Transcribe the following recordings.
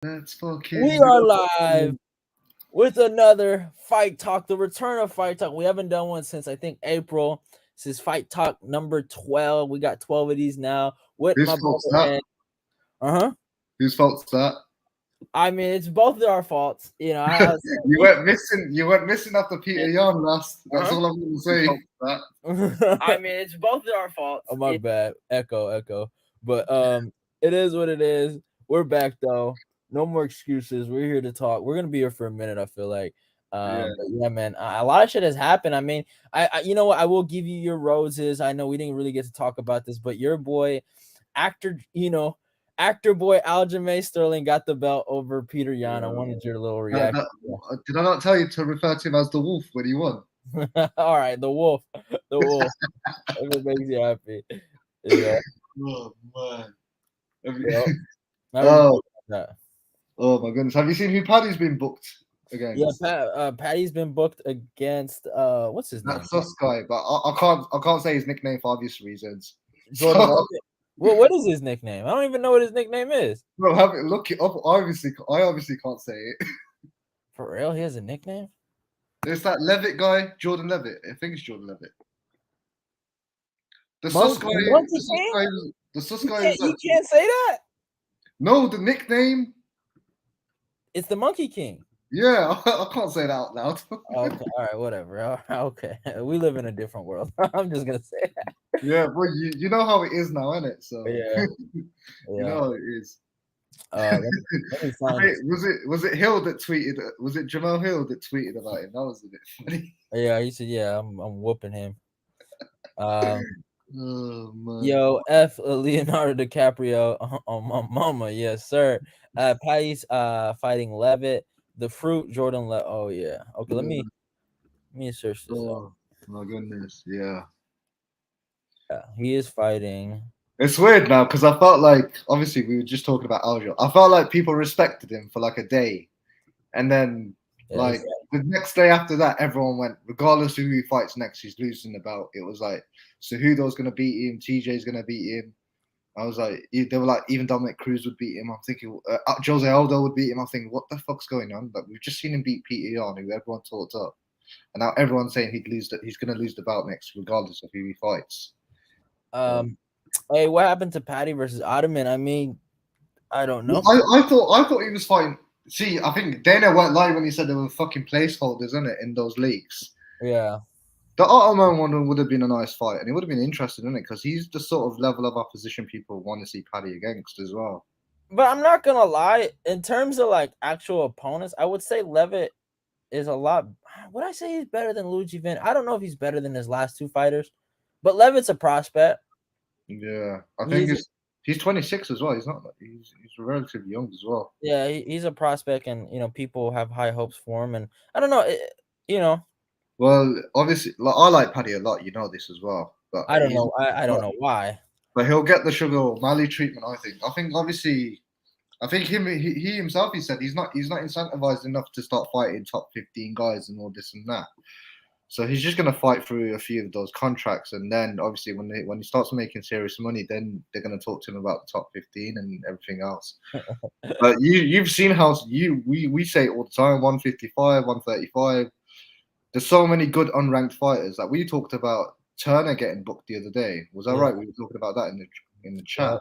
Let's fucking We are live with another Fight Talk, the return of Fight Talk. We haven't done one since I think April. This is Fight Talk number 12. We got 12 of these now with my Whose fault's brother that? and uh-huh. Whose fault's that? I mean, it's both of our faults. You know, I was You went missing. You went missing after Peter Yan last. That's uh-huh. all I'm going to say. That. I mean, it's both of our faults. Oh, my bad. Echo. But it is what it is. We're back though. No more excuses. We're here to talk. We're gonna be here for a minute, I feel like. Yeah. But yeah, man, a lot of shit has happened. I mean, I you know what? I will give you your roses. I know we didn't really get to talk about this, but your boy, actor boy Aljamain Sterling got the belt over Peter Yan. I wanted your little reaction. Did I not tell you to refer to him as the Wolf when he won? All right, the wolf. If it makes you happy. Yeah. Oh man. Oh. Oh my goodness. Have you seen who Paddy's been booked against? Yeah, Patty's been booked against what's his name? That sus guy, but I can't say his nickname for obvious reasons. Jordan. Well, what is his nickname? I don't even know what his nickname is. Bro, look it up. I obviously can't say it. For real, he has a nickname. There's that Levitt guy, Jordan Levitt. I think it's Jordan Levitt. The sus guy. The sus guy. You can't say that. No, the nickname. It's the Monkey King. Yeah, I can't say that out loud. Okay, all right, whatever. Okay, we live in a different world. I'm just gonna say that. Yeah, but you know how it is now, isn't it? So yeah. You know how it is. Let me was it Hill that tweeted? Was it Jamal Hill that tweeted about him? That was a bit funny. Yeah, he said, "Yeah, I'm whooping him." Oh, man. Yo, Leonardo DiCaprio on my mama, yes sir. Patty's fighting Levitt, the Fruit, Jordan Oh yeah, okay. Let me search this. Oh my goodness, yeah. He is fighting. It's weird now because I felt like obviously we were just talking about Aljo. I felt like people respected him for like a day, and then like the next day after that, everyone went, regardless of who he fights next, he's losing the belt. It was like Cejudo's gonna beat him, TJ's gonna beat him. I was like, they were like, even Dominic Cruz would beat him. I'm thinking Jose Aldo would beat him. I'm thinking, what the fuck's going on? Like we've just seen him beat Peter Yan, who everyone talked up, and now everyone's saying he's gonna lose the belt next, regardless of who he fights. Hey, what happened to Patty versus Ottoman? I mean, I don't know. I thought he was fighting. See, I think Dana went live when he said there were fucking placeholders, isn't it, in those leagues? Yeah. The Ottoman one would have been a nice fight, and it would have been interesting, isn't it? Because he's the sort of level of opposition people want to see Paddy against as well. But I'm not gonna lie, in terms of like actual opponents, I would say Levitt is a lot. Would I say he's better than Luigi Vin? I don't know if he's better than his last two fighters, but Levitt's a prospect. Yeah, I think he's 26 as well. He's not. He's relatively young as well. Yeah, he's a prospect, and people have high hopes for him. And I don't know, Well, obviously, I like Paddy a lot. You know this as well. But I don't know. I don't know why. But he'll get the Sugar O'Malley treatment. I think obviously. I think he himself, he said he's not incentivized enough to start fighting top 15 guys and all this and that. So he's just gonna fight through a few of those contracts, and then obviously when he starts making serious money, then they're gonna talk to him about the top 15 and everything else. But you've seen how we say it all the time: 155, 135. There's so many good unranked fighters. Like we talked about Turner getting booked the other day. Was that right? We were talking about that in the chat.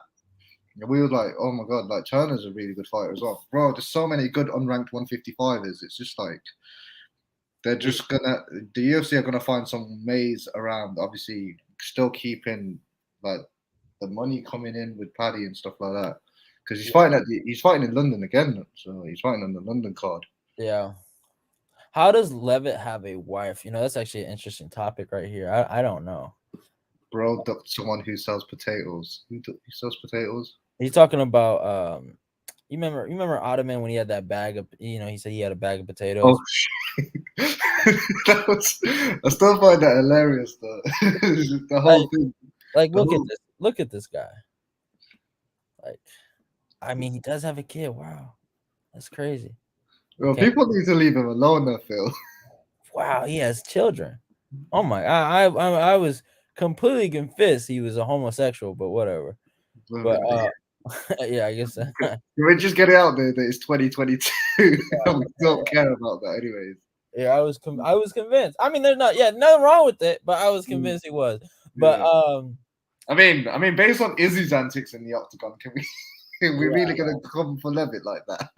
Yeah. We were like, oh my god, like Turner's a really good fighter as well, bro. There's so many good unranked 155ers. It's just like the UFC are gonna find some maze around. Obviously, still keeping like the money coming in with Paddy and stuff like that. Because he's fighting in London again, so he's fighting on the London card. Yeah. How does Levitt have a wife? That's actually an interesting topic right here. I don't know. Bro, someone who sells potatoes. Who sells potatoes? He's talking about you remember Ottoman when he had that bag of he said he had a bag of potatoes. Oh shit. I still find that hilarious though. The whole thing. Like look at this guy. Like, I mean, he does have a kid. Wow. That's crazy. Well, people need to leave him alone though, Phil. Wow, he has children. Oh my, I was completely convinced he was a homosexual, but whatever. But Yeah, I guess. Can we just get it out there that it's 2022 and we don't care about that anyways? Yeah, I was convinced. I mean, there's nothing wrong with it, but I was convinced he was. But Yeah. I mean, based on Izzy's antics in the octagon, can we really gonna come for Levitt like that?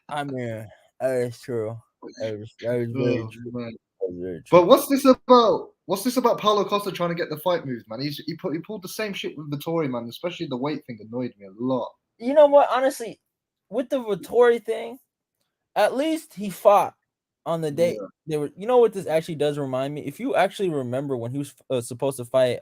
I mean, that is true. That is very Oh, true. man. That is very But true. what's this about? What's this about Paulo Costa trying to get the fight moves, man? He pulled the same shit with Vittori, man. Especially the weight thing annoyed me a lot. You know what? Honestly, with the Vittori thing, at least he fought on the day Yeah. they were. You know what this actually does remind me? If you actually remember when he was supposed to fight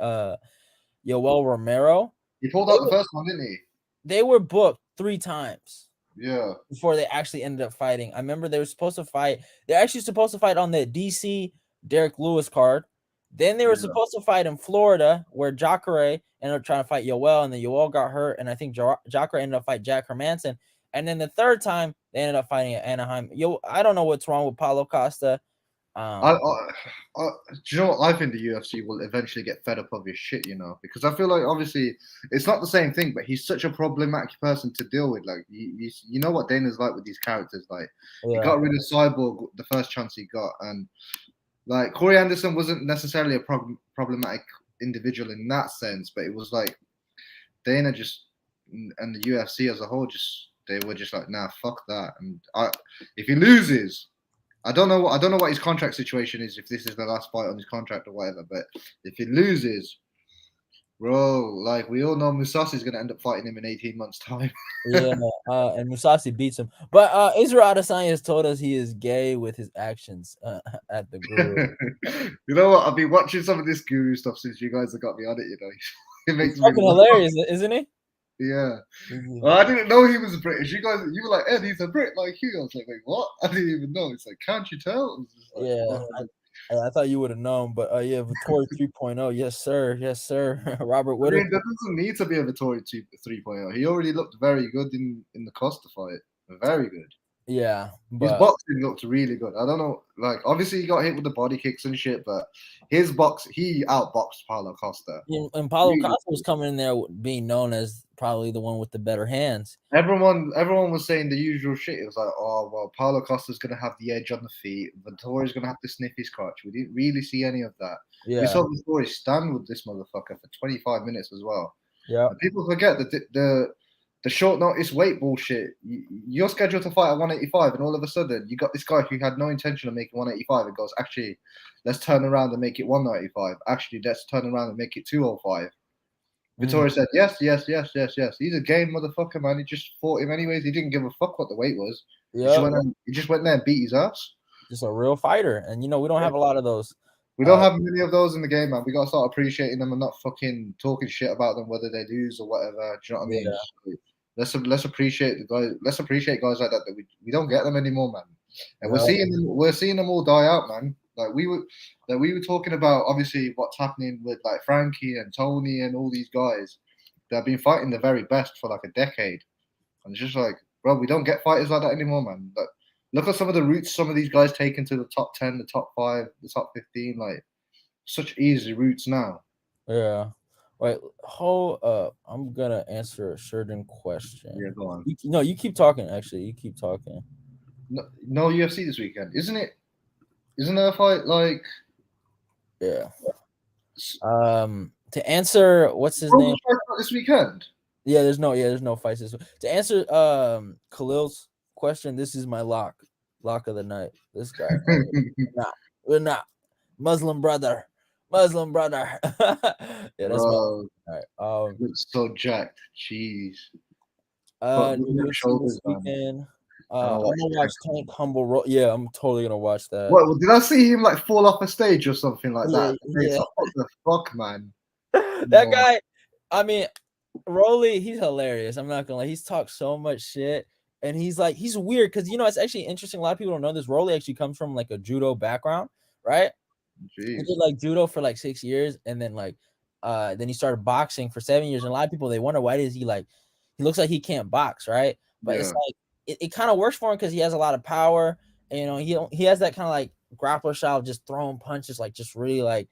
Yoel Romero, He pulled out the first one, didn't he? they were booked 3 times Yeah. before they actually ended up fighting. I remember they were supposed to fight. They're actually supposed to fight on the DC Derek Lewis card. Then they were Yeah. supposed to fight in Florida, where Jacare ended up trying to fight Yoel, and then Yoel got hurt, and I think Jacare ended up fighting Jack Hermanson. And then the third time they ended up fighting at Anaheim. I don't know what's wrong with Paulo Costa. I, do you know what? I think the UFC will eventually get fed up of his shit, because I feel like obviously it's not the same thing, but he's such a problematic person to deal with. Like, you know what Dana's like with these characters. Like, he got rid of Cyborg the first chance he got, and like Corey Anderson wasn't necessarily a problematic individual in that sense, but it was like Dana and the UFC as a whole they were just like, nah, fuck that. And if he loses, I don't know what his contract situation is, if this is the last fight on his contract or whatever. But if he loses, bro, like we all know Musasi's gonna end up fighting him in 18 months' time. Yeah, and Musasi beats him. But Israel Adesanya has told us he is gay with his actions at the guru. You know what? I've been watching some of this guru stuff since you guys have got me on it. It makes He's me fucking laugh. hilarious, isn't he? Yeah. Well, I didn't know he was British. You were like, Ed, he's a Brit like you. I was like, wait, what? I didn't even know. It's like, can't you tell? Like, Yeah, I thought you would have known, but yeah, Vittori 3.0, yes sir, Robert I Whittaker. mean, there doesn't need to be a Vittori 3.0. He already looked very good in the Costa fight. Very good. Yeah, His but boxing looked really good. I don't know, like obviously he got hit with the body kicks and shit, but he outboxed Paulo Costa. and Paulo Really Costa was good. coming in there being known as probably the one with the better hands. Everyone was saying the usual shit. It was like, oh well, Paulo Costa's gonna have the edge on the feet. Vittori's gonna have to sniff his crotch. We didn't really see any of that. We Yeah, saw Vittori stand with this motherfucker for 25 minutes as well. yeah, And people forget that the short notice weight bullshit. You're scheduled to fight at 185, and all of a sudden you got this guy who had no intention of making 185 and goes, actually, let's turn around and make it 195. Actually, let's turn around and make it 205. Vittori said, yes. He's a game motherfucker, man. He just fought him anyways. He didn't give a fuck what the weight was. yeah, He just went there and beat his ass. just a real fighter, and we don't have a lot of those. We don't have many of those in the game, man. We gotta start appreciating them and not fucking talking shit about them whether they lose or whatever. Do you know what I mean? Yeah. Let's appreciate the guys. Let's appreciate guys like that we don't get them anymore, man. And Yeah. we're seeing them all die out, man. Like we were talking about obviously what's happening with like Frankie and Tony and all these guys that have been fighting the very best for like a decade. And it's just like, bro, we don't get fighters like that anymore, man. Like, look at some of the routes some of these guys take into the top 10, the top 5, the top 15. Like, such easy routes now. Yeah. Wait, hold up. I'm gonna answer a certain question. Yeah, go on. No, you keep talking. Actually, you keep talking. No UFC this weekend, isn't it? Isn't there a fight like? Yeah. To answer, what's his name? This weekend. Yeah, there's no fights this week. To answer Khalil's question, this is my lock of the night. This guy. We're not Muslim brother. Yeah, that's Bro, my all right. looks so jacked. Jeez. This weekend. I'm gonna watch Tank Humble. Yeah, I'm totally gonna watch that. What did I see him like fall off a stage or something like that? Yeah. What the fuck, man? That guy, I mean, Rolly, he's hilarious. I'm not gonna lie. He's talked so much shit, and he's weird because it's actually interesting. A lot of people don't know this. Rolly actually comes from like a judo background, right? Jeez. He did like judo for like 6 years, and then then he started boxing for 7 years. And a lot of people they wonder why he looks like he can't box, right? But it's like it kind of works for him because he has a lot of power. And, he has that kind of like grappler style, of just throwing punches, like just really like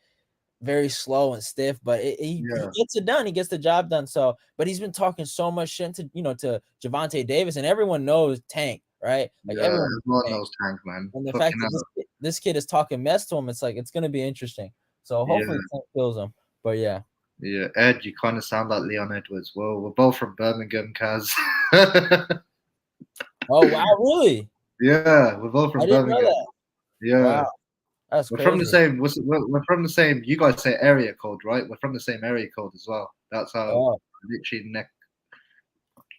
very slow and stiff, but he gets it done. He gets the job done. So, but he's been talking so much shit to to Javante Davis, and everyone knows Tank, right? Like Yeah, everyone knows Tank, man. and the Fucking fact that this kid is talking mess to him, it's like it's gonna be interesting. So hopefully Tank kills him. But yeah. Yeah, Ed, you kind of sound like Leon Edwards. Well, we're both from Birmingham, Kaz. Oh wow, really? Yeah, we're both from I didn't know Birmingham. that. Yeah. Wow. That's We're crazy. from the same. We're from the same. You guys say area code, right? We're from the same area code as well. That's how literally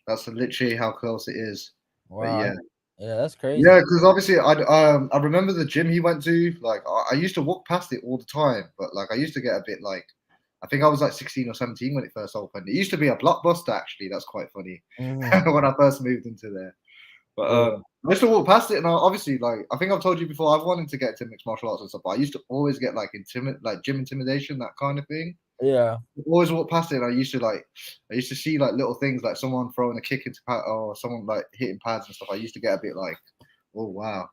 That's literally how close it is. Wow. But yeah, that's crazy. Yeah, because obviously I remember the gym he went to. Like I used to walk past it all the time, but like I used to get a bit like. I think I was like 16 or 17 when it first opened. It used to be a blockbuster, actually. That's quite funny when I first moved into there. But I used to walk past it, and obviously, like I think I've told you before, I've wanted to get into mixed martial arts and stuff. But I used to always get like gym intimidation, that kind of thing. Yeah. I always walk past it, and I used to see like little things, like someone throwing a kick into pad or someone like hitting pads and stuff. I used to get a bit like, oh wow.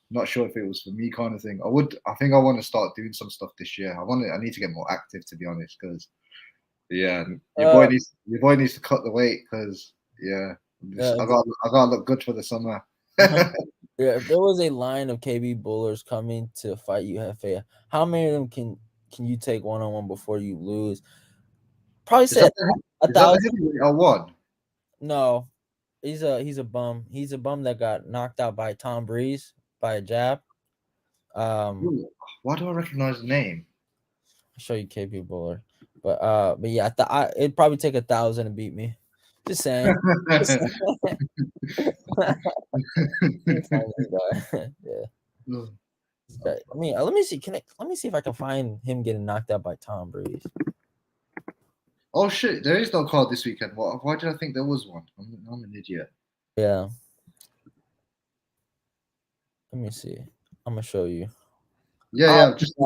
Not sure if it was for me, kind of thing. I think I want to start doing some stuff this year. I need to get more active, to be honest, because your boy needs to cut the weight, because I gotta look good for the summer. Yeah, if there was a line of KB Bullers coming to fight you, Hefe, how many of them can you take one-on-one before you lose? Probably say 1,000. Is that the heavyweight I won? No, he's a bum. He's a bum that got knocked out by Tom Breeze by a jab. Ooh, why do I recognize the name? I'll show you KB Buller, but yeah, it'd probably take 1,000 to beat me. Just saying. Yeah. I mean, let me see. Let me see if I can find him getting knocked out by Tom Breeze. Oh shit! There is no card this weekend. Why did I think there was one? I'm an idiot. Yeah. Let me see. I'm gonna show you. Yeah. I've just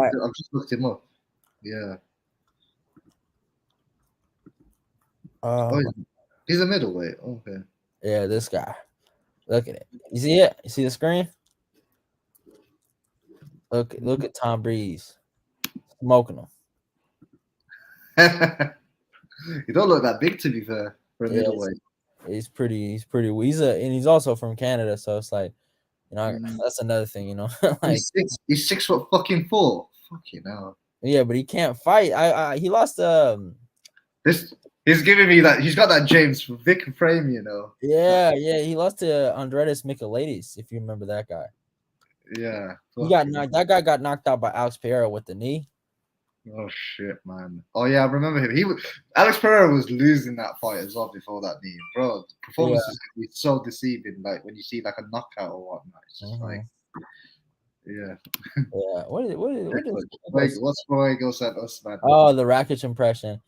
looked him up. Yeah. He's a middleweight. Okay. Yeah, this guy. Look at it. You see it? You see the screen? Look at Tom Breeze smoking him. He don't look that big, to be fair, for a middleweight. He's pretty. And he's also from Canada, so it's like, that's another thing, like he's 6'4". Fucking hell. Yeah, but he can't fight. He lost. He's giving me that. He's got that James Vick frame, Yeah. He lost to Andreas Michailidis, if you remember that guy. Yeah. That guy got knocked out by Alex Pereira with the knee. Oh shit, man. Oh yeah, I remember him. Alex Pereira was losing that fight as well before that knee, bro. The performances can be so deceiving, like when you see like a knockout or whatnot. It's just like, yeah. Yeah. What's Fuego sent us, man? Oh, the Rakic impression.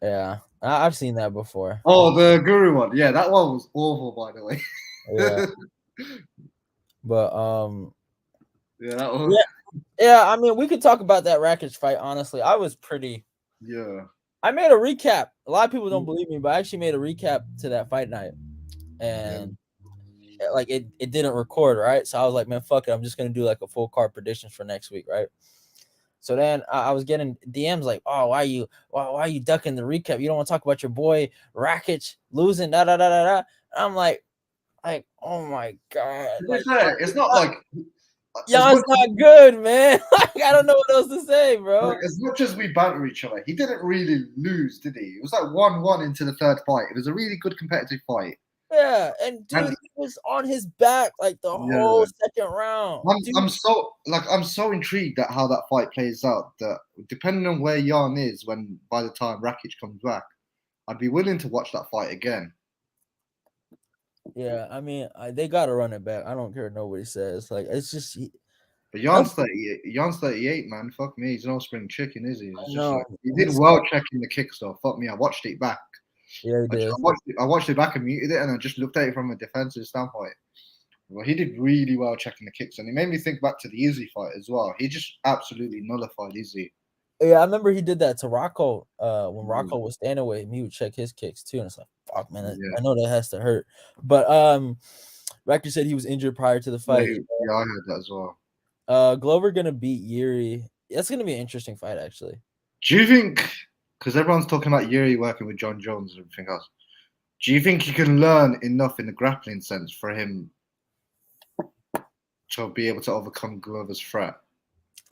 Yeah, I've seen that before. Oh, the Guru one. Yeah, that one was awful, by the way. Yeah. But yeah, that one. Yeah, I mean, we could talk about that Rakic fight. Honestly, I was pretty. Yeah. I made a recap. A lot of people don't believe me, but I actually made a recap to that fight night, and like it didn't record, right? So I was like, man, fuck it. I'm just gonna do like a full card predictions for next week, right? So then I was getting DMs like, oh, why are you ducking the recap? You don't want to talk about your boy Rakic losing, da da da da da. I'm like, oh my god. It's not like. It's not good, man. I don't know what else to say, bro. Like, as much as we banter each other, he didn't really lose, did he? It was like 1-1 into the third fight. It was a really good competitive fight. Yeah, and dude, he was on his back like the whole second round. I'm so intrigued at how that fight plays out. That depending on where Jan is by the time Rakic comes back, I'd be willing to watch that fight again. Yeah, I mean, they gotta run it back. I don't care what nobody says. Like, it's just. But Jan's 38. Jan's 38, man. Fuck me. He's no spring chicken, is he? It's just like, he did well checking the kicks, though. Fuck me. I watched it back. Yeah, he did. I watched it back and muted it, and I just looked at it from a defensive standpoint. Well, he did really well checking the kicks, and it made me think back to the Izzy fight as well. He just absolutely nullified Izzy. Yeah, I remember he did that to Rocco. When Rocco was standing with him, he would check his kicks too, and it's like, fuck, man, I know that has to hurt. But Rakic said he was injured prior to the fight. Yeah, I heard that as well. Glover gonna beat Yuri That's gonna be an interesting fight, actually. Do you think? Because everyone's talking about Yuri working with John Jones and everything else. Do you think he can learn enough in the grappling sense for him to be able to overcome Glover's threat?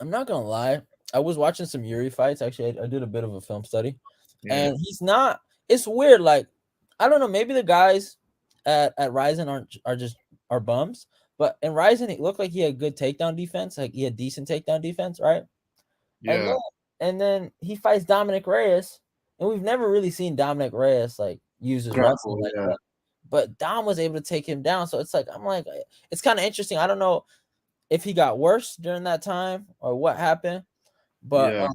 I'm not gonna lie. I was watching some Yuri fights. Actually, I did a bit of a film study, Yeah, and he's not. It's weird. Like, I don't know. Maybe the guys at Ryzen are bums, but in Ryzen, it looked like he had good takedown defense. Like he had decent takedown defense, right? And yeah, then he fights Dominic Reyes, and we've never really seen Dominic Reyes like use his wrestling grapple. like Yeah, that. But Dom was able to take him down. So it's like I'm like it's kind of interesting. I don't know if he got worse during that time or what happened. But yeah,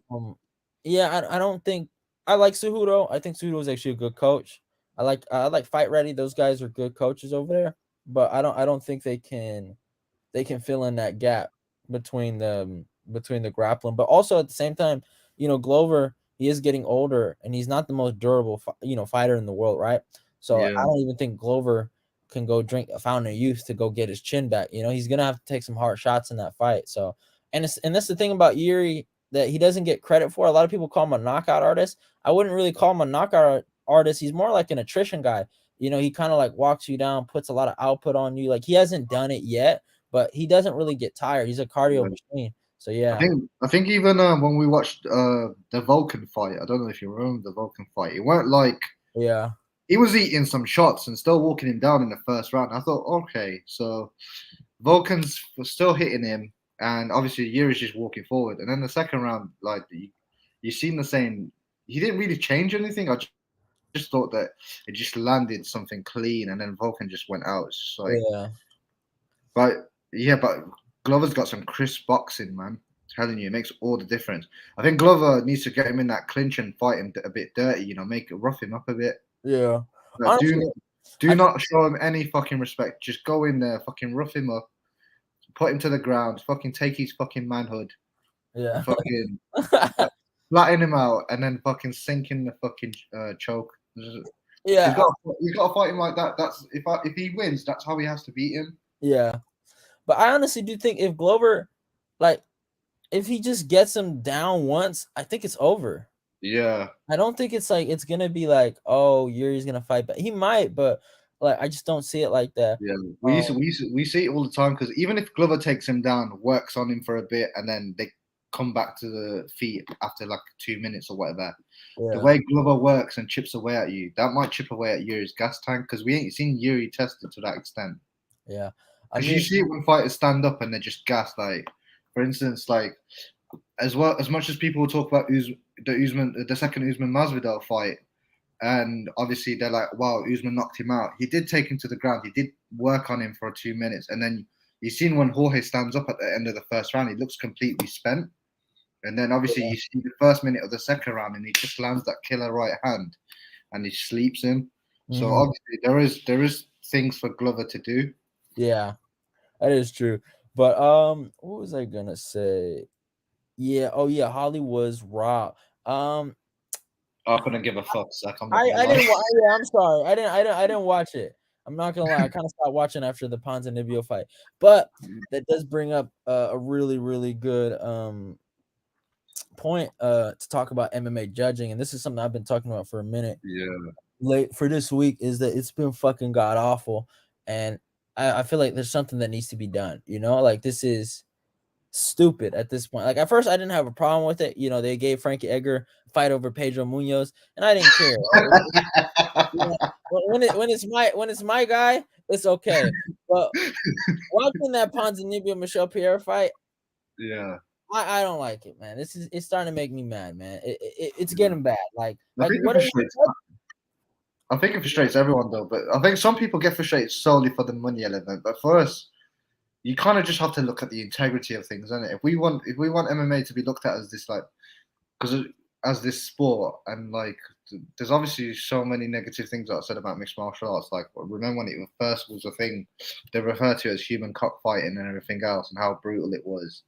yeah, I don't think I like Cejudo. I think Cejudo is actually a good coach. I like Fight Ready. Those guys are good coaches over there. But I don't think they can fill in that gap between the grappling. But also at the same time, Glover, he is getting older and he's not the most durable fighter in the world, right? So I yeah, don't even think Glover can go drink a fountain of youth to go get his chin back. He's gonna have to take some hard shots in that fight. So and that's the thing about Yuri that he doesn't get credit for. A lot of people call him a knockout artist. I wouldn't really call him a knockout artist. He's more like an attrition guy. He kind of like walks you down, puts a lot of output on you. Like he hasn't done it yet, but he doesn't really get tired. He's a cardio yeah. machine. So I yeah, think I think even when we watched the Vulcan fight, I don't know if you remember the Vulcan fight. It weren't like yeah, he was eating some shots and still walking him down in the first round. I thought, okay, so Vulcan's was still hitting him, and obviously Yuri's just walking forward. And then the second round, like you seen the same. He didn't really change anything. I just thought that it just landed something clean, and then Vulcan just went out. It's just like, yeah, but yeah, but Glover's got some crisp boxing, man. I'm telling you, it makes all the difference. I think Glover needs to get him in that clinch and fight him a bit dirty. Make it rough him up a bit. yeah. Like, Honestly, do I think not show him any fucking respect. Just go in there, fucking rough him up, put him to the ground, fucking take his fucking manhood, and yeah, fucking flatten him out, and then fucking sink in the fucking choke. yeah, You got to fight him like that. That's if he wins, that's how he has to beat him. yeah. But I honestly do think if Glover, like, if he just gets him down once, I think it's over. Yeah, I don't think it's like it's gonna be like, oh, Yuri's gonna fight, but he might, but like I just don't see it like that. yeah. Um, We see it all the time because even if Glover takes him down, works on him for a bit, and then they come back to the feet after like 2 minutes or whatever. The yeah, way Glover works and chips away at you, that might chip away at Yuri's gas tank because we ain't seen Yuri tested to that extent. yeah. I Because you mean, see it when fighters stand up and they're just gassed. Like, for instance, like as well as much as people will talk about the second Usman Masvidal fight, and obviously they're like, "Wow, Usman knocked him out." He did take him to the ground. He did work on him for 2 minutes, and then you seen when Jorge stands up at the end of the first round, he looks completely spent. And then obviously yeah, you see the first minute of the second round, and he just lands that killer right hand, and he sleeps him. So mhm, obviously there is things for Glover to do. yeah, that is true. But what was I gonna say? Yeah, oh yeah, Hollywood's Raw. Um, I couldn't give a fuck, Zach. I'm not I gonna I lie. didn't. Yeah, I'm sorry. I didn't watch it. I'm not gonna lie. I kind of stopped watching after the Ponzinibbio fight, but that does bring up a really really good point to talk about MMA judging, and this is something I've been talking about for a minute. Yeah, Late for this week is that it's been fucking god awful, and I feel like there's something that needs to be done. Like this is stupid at this point. Like at first, I didn't have a problem with it. They gave Frankie Edgar a fight over Pedro Munoz, and I didn't care. You know, when it's my guy, it's okay. But watching that Ponzinibbio Michelle Pierre fight, yeah. I don't like it, man. It's starting to make me mad, man. It's Yeah. getting bad. Like I like think it what are we? frustrates. I think it frustrates everyone though, but I think some people get frustrated solely for the money element. But for us, you kind of just have to look at the integrity of things, isn't it? If we want MMA to be looked at as this like, because as this sport, and like, there's obviously so many negative things that are said about mixed martial arts. Like, remember when it first was a thing, they referred to it as human cockfighting and everything else, and how brutal it was.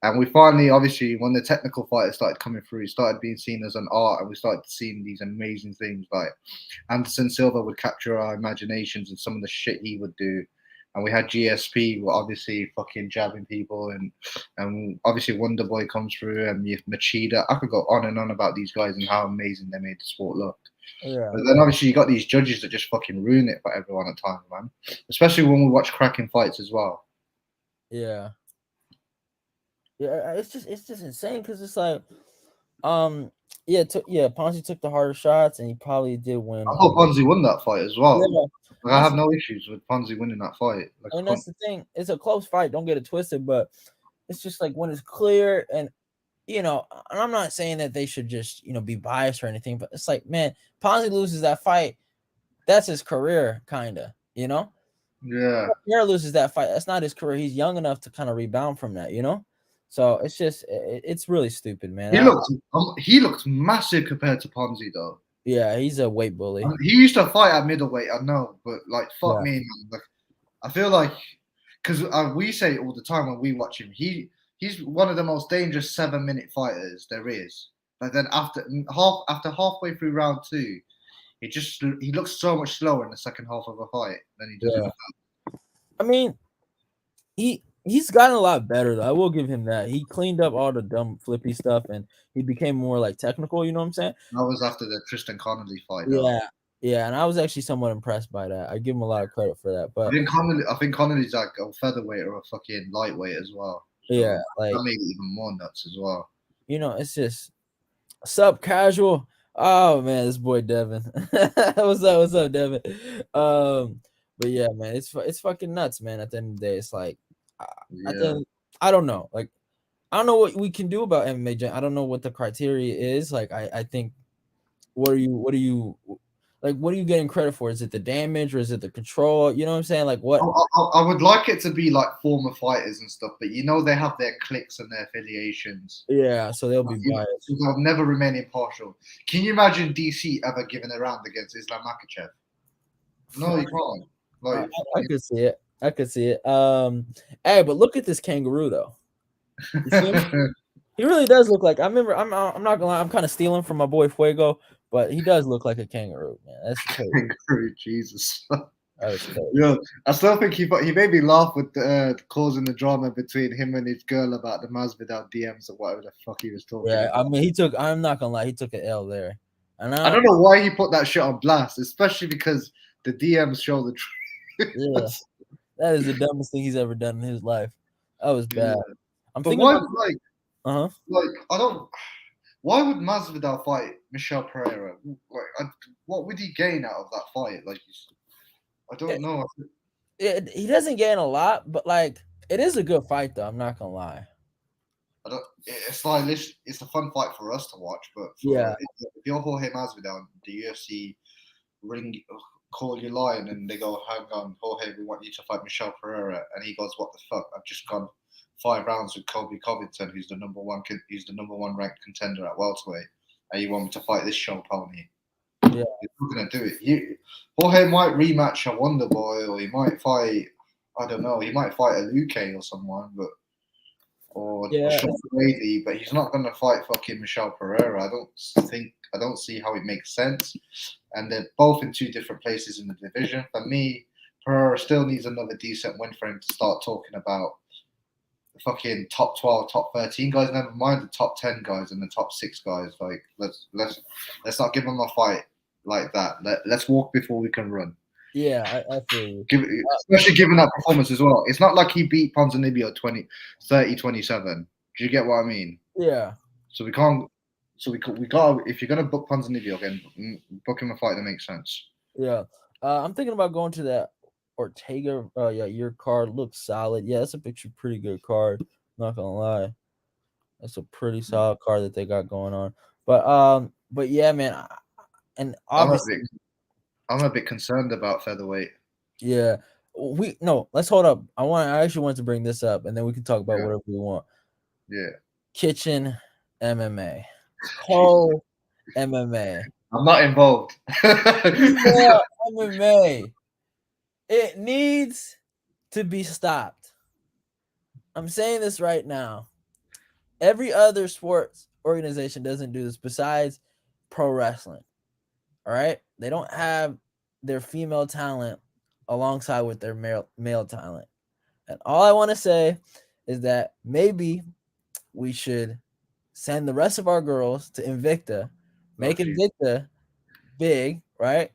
And we finally, obviously, when the technical fighters started coming through, it started being seen as an art, and we started seeing these amazing things like Anderson Silva would capture our imaginations and some of the shit he would do. and we had GSP, who obviously fucking jabbing people, and obviously Wonder Boy comes through, and you have Machida. I could go on and on about these guys and how amazing they made the sport look. Yeah. But then obviously you got these judges that just fucking ruin it for everyone at times, man. Especially when we watch cracking fights as well. Yeah. Yeah, it's just insane because it's like, Ponzi took the harder shots and he probably did win. I thought Ponzi won that fight as well. Yeah, Like, I have no issues with Ponzi winning that fight. Like, I mean, that's the thing. It's a close fight. Don't get it twisted, but it's just like when it's clear and and I'm not saying that they should just be biased or anything, but it's like, man, Ponzi loses that fight. That's his career, kind of. Yeah. Pierre loses that fight. That's not his career. He's young enough to kind of rebound from that. So it's just it's really stupid, man. He looked massive compared to Ponzi though. Yeah, he's a weight bully. He used to fight at middleweight, I know, but like fuck me, man. Like, I feel like because we say it all the time when we watch him, he's one of the most dangerous 7-minute fighters there is. But then after halfway through round 2, he looks so much slower in the second half of a fight than he does. I mean, he's gotten a lot better though. I will give him that. He cleaned up all the dumb flippy stuff and he became more like technical. You know what I'm saying? That was after the Tristan Connolly fight. Yeah, and I was actually somewhat impressed by that. I give him a lot of credit for that. But I think Connolly's like a featherweight or a fucking lightweight as well. So yeah, like that made it even more nuts as well. It's just sup casual. Oh man, this boy Devin. What's up, Devin? But yeah, man, it's fucking nuts, man. At the end of the day, it's like, I don't know. Like, I don't know what we can do about MMA. I don't know what the criteria is. Like, I think, what are you getting credit for? Is it the damage or is it the control? You know what I'm saying? Like, what? I would like it to be like former fighters and stuff, but they have their cliques and their affiliations. Yeah, so they'll be biased. They'll never remain impartial. Can you imagine DC ever giving a round against Islam Makhachev? No, you can't. Like, I could see it. Hey, but look at this kangaroo though. You see him? He really does look like. I remember. I'm not gonna lie. I'm kind of stealing from my boy Fuego, but he does look like a kangaroo, man. That's crazy. Kangaroo, Jesus. That crazy. Yo, I still think he made me laugh with causing the drama between him and his girl about the Masvidal DMs or whatever the fuck he was talking. Yeah, about. I mean, I'm not gonna lie. He took an L there, and I don't know why he put that shit on blast, especially because the DMs show the truth. Yeah, that is the dumbest thing he's ever done in his life. That was bad. Yeah. I'm but thinking why, about, I don't. Why would Masvidal fight Michel Pereira? Like, what would he gain out of that fight? Like, I don't know. He doesn't gain a lot, but like, it is a good fight though. I'm not gonna lie. It's like it's a fun fight for us to watch, but if you're Jorge Masvidal, the UFC call you lying, and they go, "Hang on, Jorge, we want you to fight Michel Pereira," and he goes, "What the fuck? I've just gone 5 rounds with Colby Covington, who's the number one ranked contender at welterweight, and you want me to fight this show pony?" Yeah, he's not gonna do it. Jorge might rematch a Wonder Boy, or he might fight. I don't know. He might fight a Luke or someone, but. Or Sean Brady, but he's not going to fight fucking Michel Pereira. I don't see how it makes sense. And they're both in 2 different places in the division. For me, Pereira still needs another decent win for him to start talking about the fucking top 12, top 13 guys. Never mind the top 10 guys and the top 6 guys. Like, let's not give him a fight like that. Let's walk before we can run. Yeah, I feel you. Especially given that performance as well. It's not like he beat Ponzinibbio 30-27. Do you get what I mean? Yeah. So we can't. So we got. If you're gonna book Ponzinibbio again, book him a fight that makes sense. Yeah. I'm thinking about going to that Ortega. Your card looks solid. Yeah, that's a pretty good card. Not gonna lie, that's a pretty solid card that they got going on. But yeah, man. And obviously. I'm a bit concerned about featherweight. Yeah, let's hold up. I actually want to bring this up, and then we can talk about whatever we want. Yeah. Kitchen MMA. Co MMA. I'm not involved. MMA. It needs to be stopped. I'm saying this right now. Every other sports organization doesn't do this besides pro wrestling. All right, they don't have their female talent alongside with their male talent. And all I want to say is that maybe we should send the rest of our girls to Invicta, make Okay. Invicta big, right?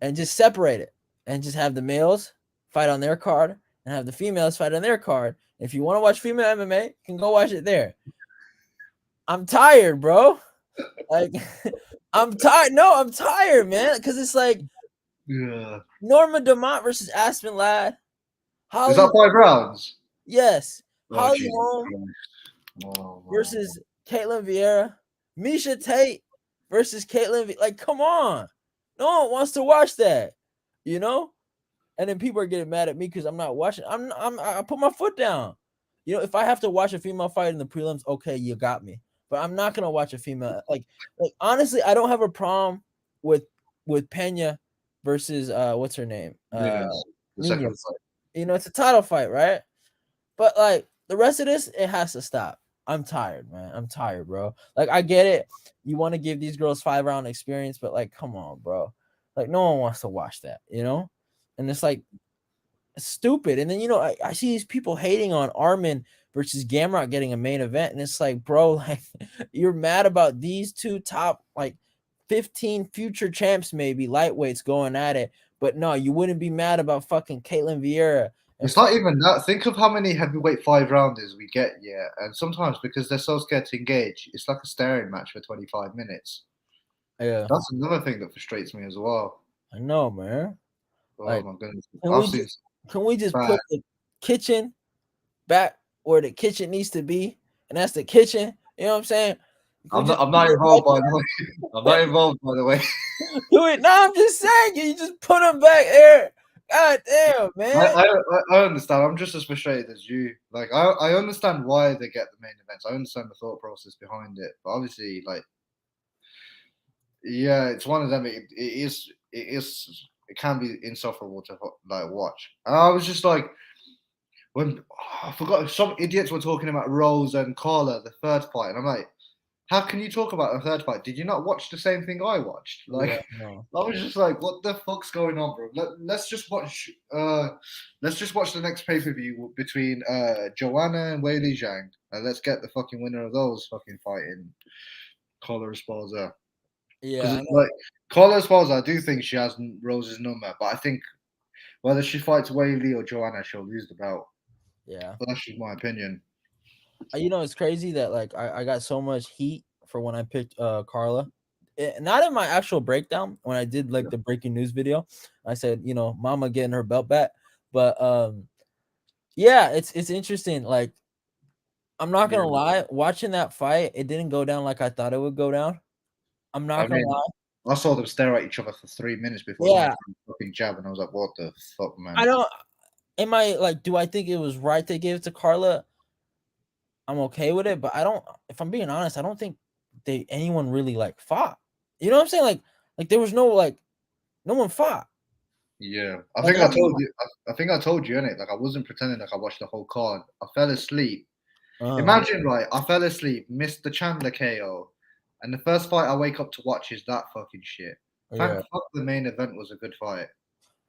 And just separate it and just have the males fight on their card and have the females fight on their card. If you want to watch female MMA, you can go watch it there. I'm tired, bro. Like, I'm tired. No, I'm tired, man. Because it's like Yeah. Norma Dumont versus Aspen Ladd. Is Holly, that 5 rounds? yes. Oh Holly Jesus Holm Christ. Oh, versus Caitlin Vieira. Misha Tate versus Caitlin. Like, come on. No one wants to watch that, you know? And then people are getting mad at me because I'm not watching. I put my foot down. You know, if I have to watch a female fight in the prelims, okay, you got me. But I'm not gonna watch a female. Like honestly, I don't have a problem with Pena versus what's her name? Nunes, the second Nunez. fight. You know, it's a title fight, right? But like the rest of this, it has to stop. I'm tired, man. I'm tired, bro. Like I get it. You want to give these girls 5 round experience, but like, come on, bro. Like no one wants to watch that, you know? And it's like stupid. And then you know, I see these people hating on Armin versus Gamrot getting a main event, and it's like, bro, like you're mad about these two top like 15 future champs, maybe lightweights going at it, but no, you wouldn't be mad about fucking Caitlin Vieira. It's not even that. Think of how many heavyweight 5 rounders we get, yeah. And sometimes because they're so scared to engage, it's like a staring match for 25 minutes. Yeah, That's another thing that frustrates me as well. I know, man. Oh Like, my goodness. can I've we seen just can we just bad. put the kitchen back where the kitchen needs to be, and that's the kitchen. You know what I'm saying? I'm not involved by the way. I'm not involved by the way. Do it. No, I'm just saying. You just put them back there. God damn, man. I understand. I'm just as frustrated as you. Like I understand why they get the main events. I understand the thought process behind it. But obviously, like, yeah, it's one of them. It can be insufferable to like watch. And I was just like, when I forgot, some idiots were talking about Rose and Carla, the third fight, and I'm like, how can you talk about a third fight? Did you not watch the same thing I watched? Like, Yeah, no. I was just like, what the fuck's going on, bro? Let's just watch. Let's just watch the next pay per view between Joanna and Weili Zhang, and let's get the fucking winner of those fucking fighting Carla Esparza. Yeah, Because like Carla Esparza, I do think she has Rose's number, but I think whether she fights Weili or Joanna, she'll lose the belt. yeah. But that's just my opinion. You know, it's crazy that like I got so much heat for when I picked Carla. Not in my actual breakdown when I did like the breaking news video. I said, you know, Mama getting her belt back. But yeah, it's interesting. Like, I'm not gonna lie, watching that fight, it didn't go down like I thought it would go down. I'm I not gonna mean, lie. I saw them stare at each other for 3 minutes before Yeah, going for a fucking jab, and I was like, "What the fuck, I man?" don't. Am I like? Do I think it was right to give it to Carla? I'm okay with it, but I don't. If I'm being honest, I don't think anyone really like fought. You know what I'm saying? Like there was no one fought. Yeah, I Like think I told you. I think I told you, innit? Like I wasn't pretending like I watched the whole card. I fell asleep. uh, Imagine, right? I fell asleep, missed the Chandler KO, and the first fight I wake up to watch is that fucking shit. Thank yeah, fuck the main event was a good fight.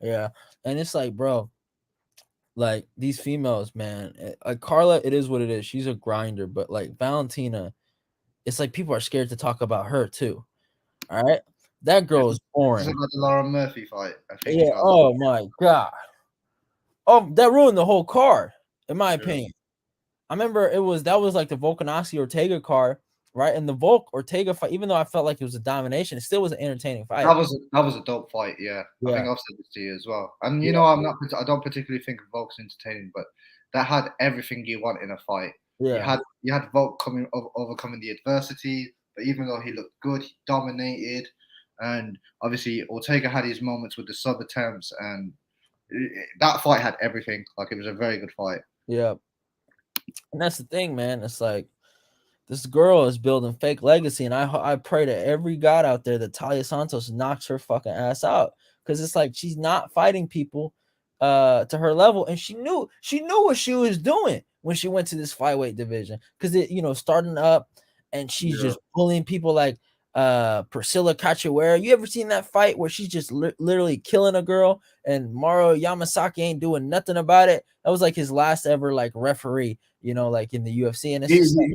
yeah, and it's like, bro, like these females, man. Like Carla, it is what it is. She's a grinder, but like Valentina, it's like people are scared to talk about her too. All right, that girl is This is boring. about the Lauren Murphy fight. I think Yeah. you guys. Oh my god. Oh, that ruined the whole card, in my Yeah. opinion. I remember that was like the Volkanovski Ortega card, right? And the Volk Ortega fight, even though I felt like it was a domination, it still was an entertaining fight. That was a dope fight. Yeah, I Yeah, think I've said this to you as well. And you yeah, know, I don't particularly think of Volk's entertaining, but that had everything you want in a fight. yeah, You had Volk overcoming the adversity, but even though he looked good, he dominated. And obviously, Ortega had his moments with the sub attempts, and that fight had everything. Like it was a very good fight. yeah. And that's the thing, man. It's like this girl is building fake legacy, and I pray to every god out there that Talia Santos knocks her fucking ass out, because it's like she's not fighting people to her level, and she knew what she was doing when she went to this flyweight division, because it starting up, and she's Yeah. just bullying people like Priscilla Cachoeira. You ever seen that fight where she's just literally killing a girl and Mauro Yamasaki ain't doing nothing about it? That was like his last ever like referee, you know, like in the UFC. And it's just like,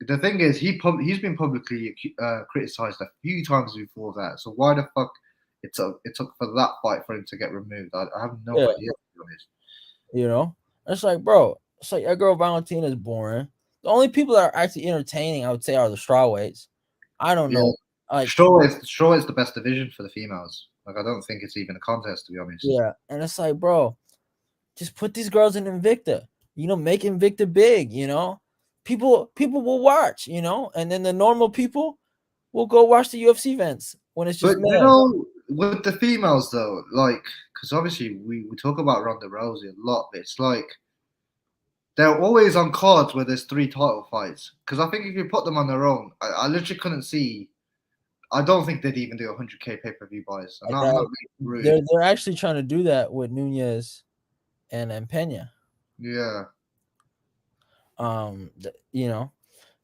The thing is, he's been publicly criticized a few times before that. So why the fuck it took for that fight for him to get removed? I have no yeah, idea, to be honest. you know, it's like, bro, it's like that girl Valentina is boring. The only people that are actually entertaining, I would say, are the strawweights. I don't Yeah, know, like, strawweight is the best division for the females. Like, I don't think it's even a contest, to be honest. yeah, and it's like, bro, just put these girls in Invicta. You know, make Invicta big. You know, people will watch. You know, and then the normal people will go watch the UFC events when it's just But you males. know, with the females though, like, because obviously we talk about Ronda Rousey a lot, but it's like they're always on cards where there's 3 title fights. Because I think if you put them on their own, I literally couldn't see. I don't think they'd even do 100K pay-per-view buys. I'm not being rude. They're actually trying to do that with Nunez and Pena. Yeah. You know,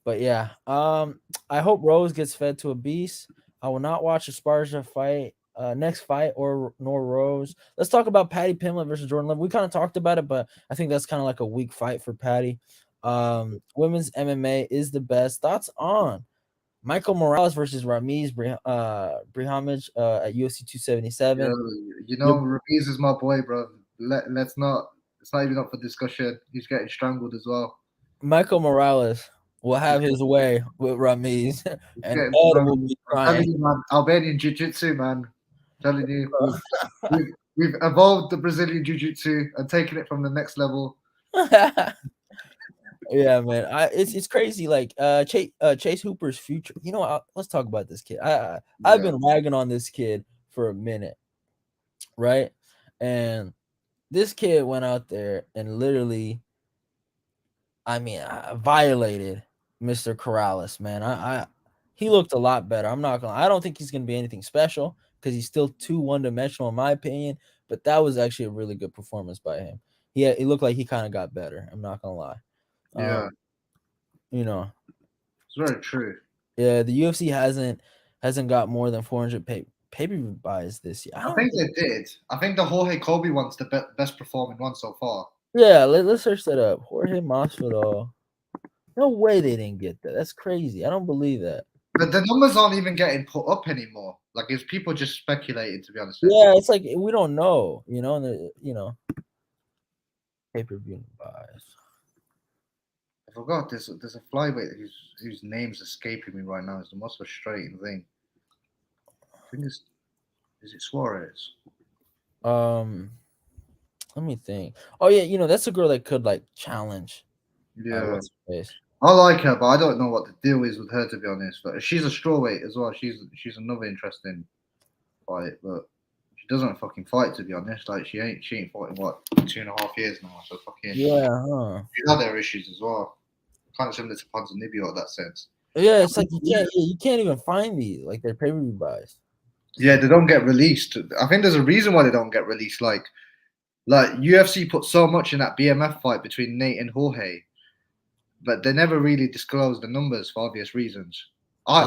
but yeah. I hope Rose gets fed to a beast. I will not watch Esparza fight. Next fight or nor Rose. Let's talk about Patty Pimblett versus Jordan Love. We kind of talked about it, but I think that's kind of like a weak fight for Patty. Women's MMA is the best. Thoughts on Michael Morales versus Ramiz Brihamaj at UFC 277. Yeah, you know, Ramirez is my boy, bro. Let's not. It's not even up for discussion. He's getting strangled as well. Michael Morales will have his way with Ramiz, and Ed will be I'm telling crying. you, man. Albanian jiu-jitsu, man. I'm telling you, we've evolved the Brazilian jiu-jitsu and taken it from the next level. Yeah, man. It's crazy. Like Chase Hooper's future. You know, let's talk about this kid. I've been ragging on this kid for a minute, right? And this kid went out there and literally, I mean, violated Mr. Corrales, man. He looked a lot better. I'm not gonna. I don't think he's gonna be anything special because he's still too one-dimensional in my opinion. But that was actually a really good performance by him. He looked like he kind of got better. I'm not gonna lie. Yeah, You know, it's very true. yeah, the UFC hasn't got more than 400 pay-per-view buys this year. I think they did. I think the Jorge Colby one's the best performing one so far. Yeah, let's search that up. Jorge Masvidal. No way they didn't get that. That's crazy. I don't believe that. But the numbers aren't even getting put up anymore. Like, it's people just speculating, to be honest. Yeah, it's like we don't know, you know, pay-per-view buys. I forgot there's a flyweight whose name's escaping me right now. It's the most frustrating thing. I think is it Suarez? Let me think. Oh yeah, that's a girl that could like challenge. Yeah. What's her face? I like her, but I don't know what the deal is with her, to be honest. But she's a strawweight as well. She's another interesting fight, but she doesn't fucking fight, to be honest. Like, she ain't fighting what 2.5 years now. So fucking she's had her issues as well. Kind of similar to Ponzinibbio in that sense. Yeah, it's like you can't even find these like their pay-per-view buys. Yeah, they don't get released. I think there's a reason why they don't get released. Like UFC put so much in that BMF fight between Nate and Jorge, but they never really disclosed the numbers for obvious reasons. I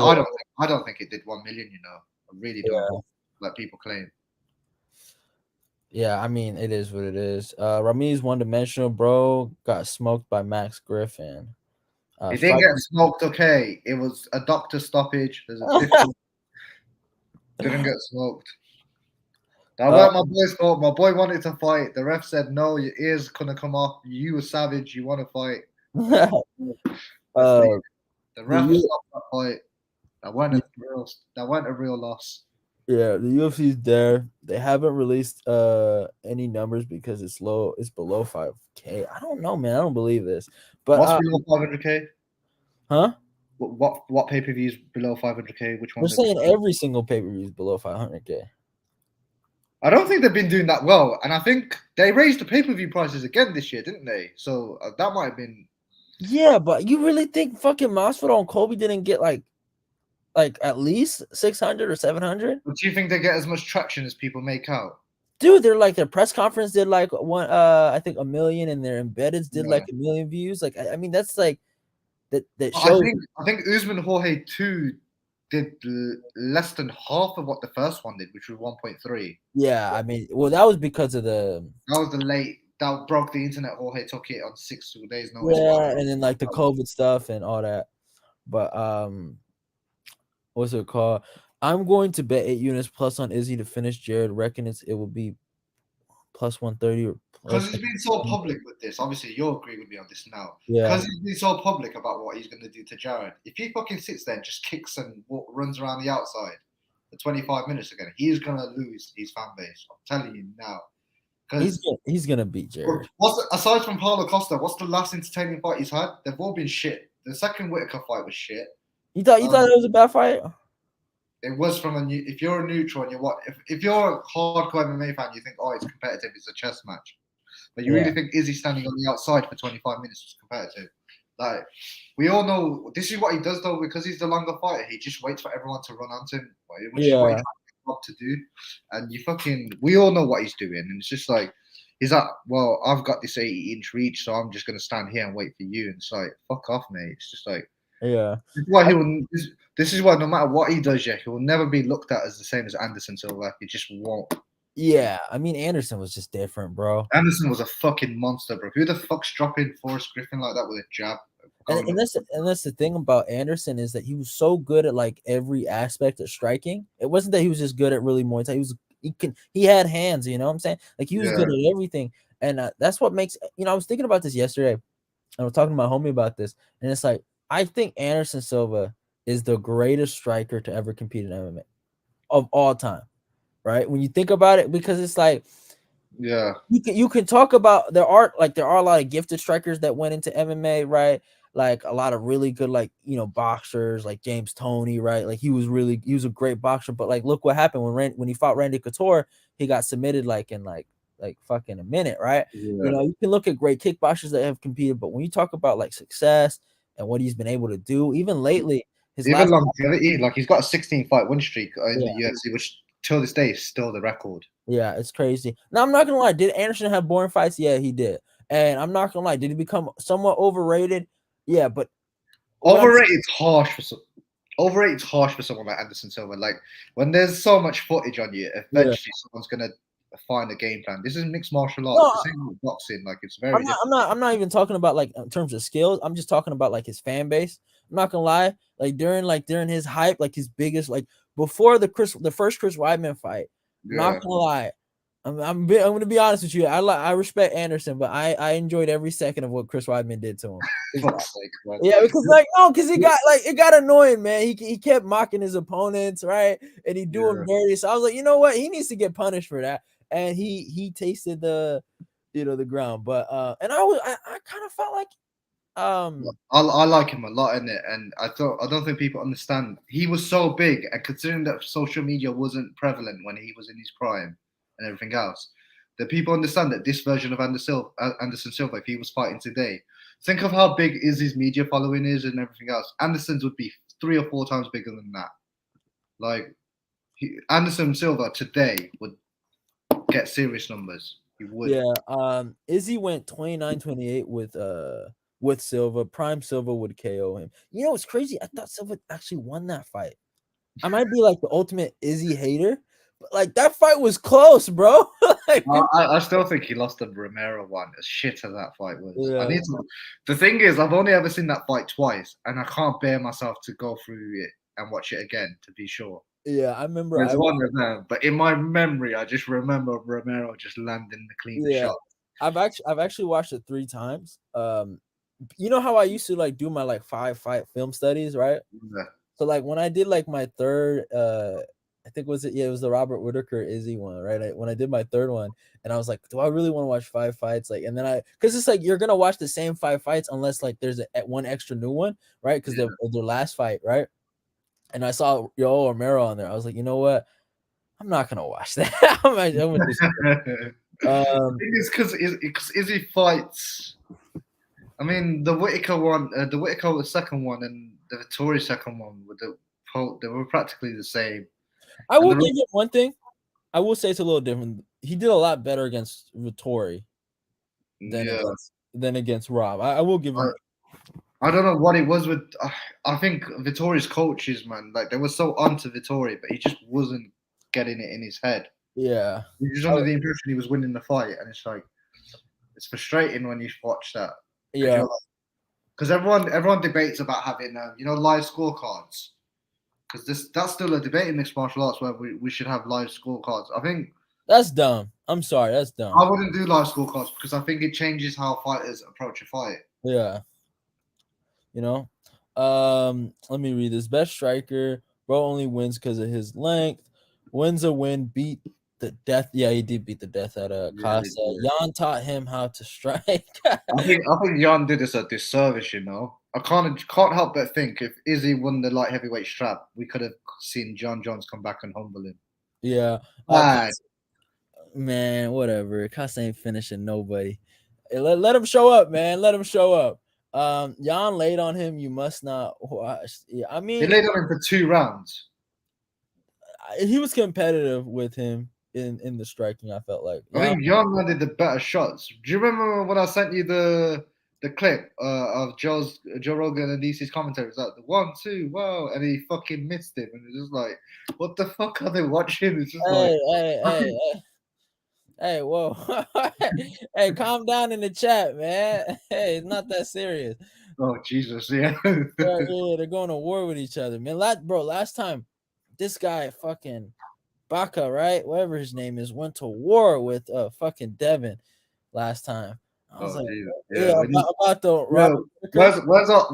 don't think it did 1 million. I really don't. Like people claim. Yeah, I mean it is what it is. Ramiz one-dimensional, bro. Got smoked by Max Griffin. He didn't get smoked. Okay, it was a doctor stoppage. There's a difference. Didn't get smoked. That weren't my boy's fault. My boy wanted to fight. The ref said no. Your ears gonna come off. You were savage. You want to fight. The ref stopped that fight. That weren't a real loss. Yeah, the UFC's there. They haven't released any numbers because it's low. It's below 5K. I don't know, man. I don't believe this. But what's below 500K? Huh? What pay-per-views below 500K? Which ones? They're saying every single pay-per-view is below 500K. I don't think they've been doing that well, and I think they raised the pay-per-view prices again this year, didn't they? So that might have been. Yeah, but you really think fucking Masvidal and Colby didn't get like at least 600 or 700? But do you think they get as much traction as people make out? Dude, they're like their press conference did like one I think 1 million, and their embeddeds did like 1 million views. Like I mean that's like that shows. I think Usman Jorge 2 did less than half of what the first one did, which was 1.3. Yeah, I mean, well, that was because of the That was the late that broke the internet. Jorge took it on 6 days notice. yeah, and then like the COVID stuff and all that. But what's it called? I'm going to bet 8 units plus on Izzy to finish Jared. Reckon it will be plus 130 or Because plus. he's been so public with this. Obviously, you'll agree with me on this now. Yeah, Because he's been so public about what he's going to do to Jared. If he fucking sits there and just kicks and runs around the outside for 25 minutes again, he's going to lose his fan base. I'm telling you now. he's gonna beat Jared. Aside from Paulo Costa, what's the last entertaining fight he's had? They've all been shit. The second Whitaker fight was shit. You thought it was a bad fight? It was from if you're a neutral and if you're a hardcore MMA fan, you think, oh, it's competitive, it's a chess match. But you really think Izzy standing on the outside for 25 minutes was competitive? Like, we all know this is what he does though, because he's the longer fighter. He just waits for everyone to run onto him, which is what he's to do. And we all know what he's doing. And it's just like, he's like, well, I've got this 80-inch reach, so I'm just gonna stand here and wait for you. And it's like, fuck off, mate. It's just like, yeah. This is why no matter what he does, he will never be looked at as the same as Anderson Silva. He just won't. Yeah, I mean Anderson was just different, bro. Anderson was a fucking monster, bro. Who the fuck's dropping Forrest Griffin like that with a jab? And that's the thing about Anderson is that he was so good at like every aspect of striking. It wasn't that he was just good at really Muay Thai. He had hands, you know what I'm saying? Like he was good at everything, and that's what makes I was thinking about this yesterday. I was talking to my homie about this, and it's like I think Anderson Silva is the greatest striker to ever compete in MMA of all time, right? When you think about it, because it's like, you can talk about there are a lot of gifted strikers that went into MMA, right? Like a lot of really good, like boxers, like James Toney, right? Like he was a great boxer, but like look what happened when he fought Randy Couture, he got submitted in fucking a minute, right? You can look at great kickboxers that have competed, but when you talk about like success and what he's been able to do, even lately, even longevity, like he's got a 16-fight win streak in the UFC, which till this day is still the record. Yeah, it's crazy. Now I'm not gonna lie, did Anderson have boring fights? Yeah, he did. And I'm not gonna lie, did he become somewhat overrated? Yeah, but overrated's harsh for someone like Anderson Silva. Like when there's so much footage on you, eventually someone's gonna find a game plan. This is mixed martial arts. No, the same with boxing. Like it's very. I'm not even talking about like in terms of skills. I'm just talking about like his fan base. I'm not gonna lie. Like during his hype, like his biggest, like before the first Chris Weidman fight. Not gonna lie. I'm gonna be honest with you. I respect Anderson, but I enjoyed every second of what Chris Weidman did to him. Yeah, because it got annoying, man. He kept mocking his opponents, right? And he do him dirty. So I was like, you know what? He needs to get punished for that. And he tasted the the ground. But and I kind of felt like I like him a lot in it, and I don't think people understand. He was so big, and considering that social media wasn't prevalent when he was in his prime and everything else, that people understand that this version of Anderson Silva, if he was fighting today, think of how big his media following is and everything else. Anderson's would be 3 or 4 times bigger than that. Like Anderson Silva today would get serious numbers. He would. Yeah. Izzy went 29-28 with Silva. Prime Silva would KO him. You know, it's crazy. I thought Silva actually won that fight. I might be like the ultimate Izzy hater, but like that fight was close, bro. I still think he lost the Romero one. As shit as that fight was. The thing is, I've only ever seen that fight twice, and I can't bear myself to go through it and watch it again to be sure. Yeah, I remember. There's one of them, but in my memory, I just remember Romero just landing the clean shot. I've actually watched it 3 times. You know how I used to like do my like 5-fight film studies, right? Yeah. So like when I did like my third, I think it was the Robert Whitaker Izzy one, right? When I did my third one, and I was like, do I really want to watch 5 fights? Like, and then because it's like you're gonna watch the same 5 fights unless like there's one extra new one, right? Because their last fight, right? And I saw Yoel Romero on there. I was like, you know what? I'm not gonna watch that. I'm gonna do something. It's because Izzy fights. I mean, the Whitaker one, the second one, and the Vittori second one, they were practically the same. I will give you one thing. I will say it's a little different. He did a lot better against Vittori than against Rob. I will give him. I don't know what it was with. I think Vittori's coaches, man, like they were so onto Vittori, but he just wasn't getting it in his head. Yeah. He was under the impression he was winning the fight, and it's like it's frustrating when you watch that Yeah. because everyone debates about having live scorecards because that's still a debate in mixed martial arts where we should have live scorecards. I think That's dumb. I'm sorry, that's dumb. I wouldn't do live scorecards because I think it changes how fighters approach a fight. Yeah. Let me read this. Best striker, bro only wins because of his length. Wins a win, beat the death. Yeah, he did beat the death out of Casa. Jan taught him how to strike. I think Jan did us a disservice, I can't help but think if Izzy won the light heavyweight strap, we could have seen John Jones come back and humble him. Yeah. Man, whatever. Casa ain't finishing nobody. Let him show up, man. Let him show up. Jan laid on him. You must not watch. Yeah, I mean, he laid on him for 2 rounds. He was competitive with him in the striking. I felt like I think Jan landed the better shots. Do you remember when I sent you the clip of Joe Rogan and DC's commentary? It was like the 1, 2, wow, and he fucking missed him, and it's just like, what the fuck are they watching? It's just hey, whoa, hey, calm down in the chat, man. Hey, it's not that serious. Oh Jesus, yeah. They're going to war with each other, man. Last time, this guy fucking Baca, right? Whatever his name is, went to war with fucking Devin last time. I was about the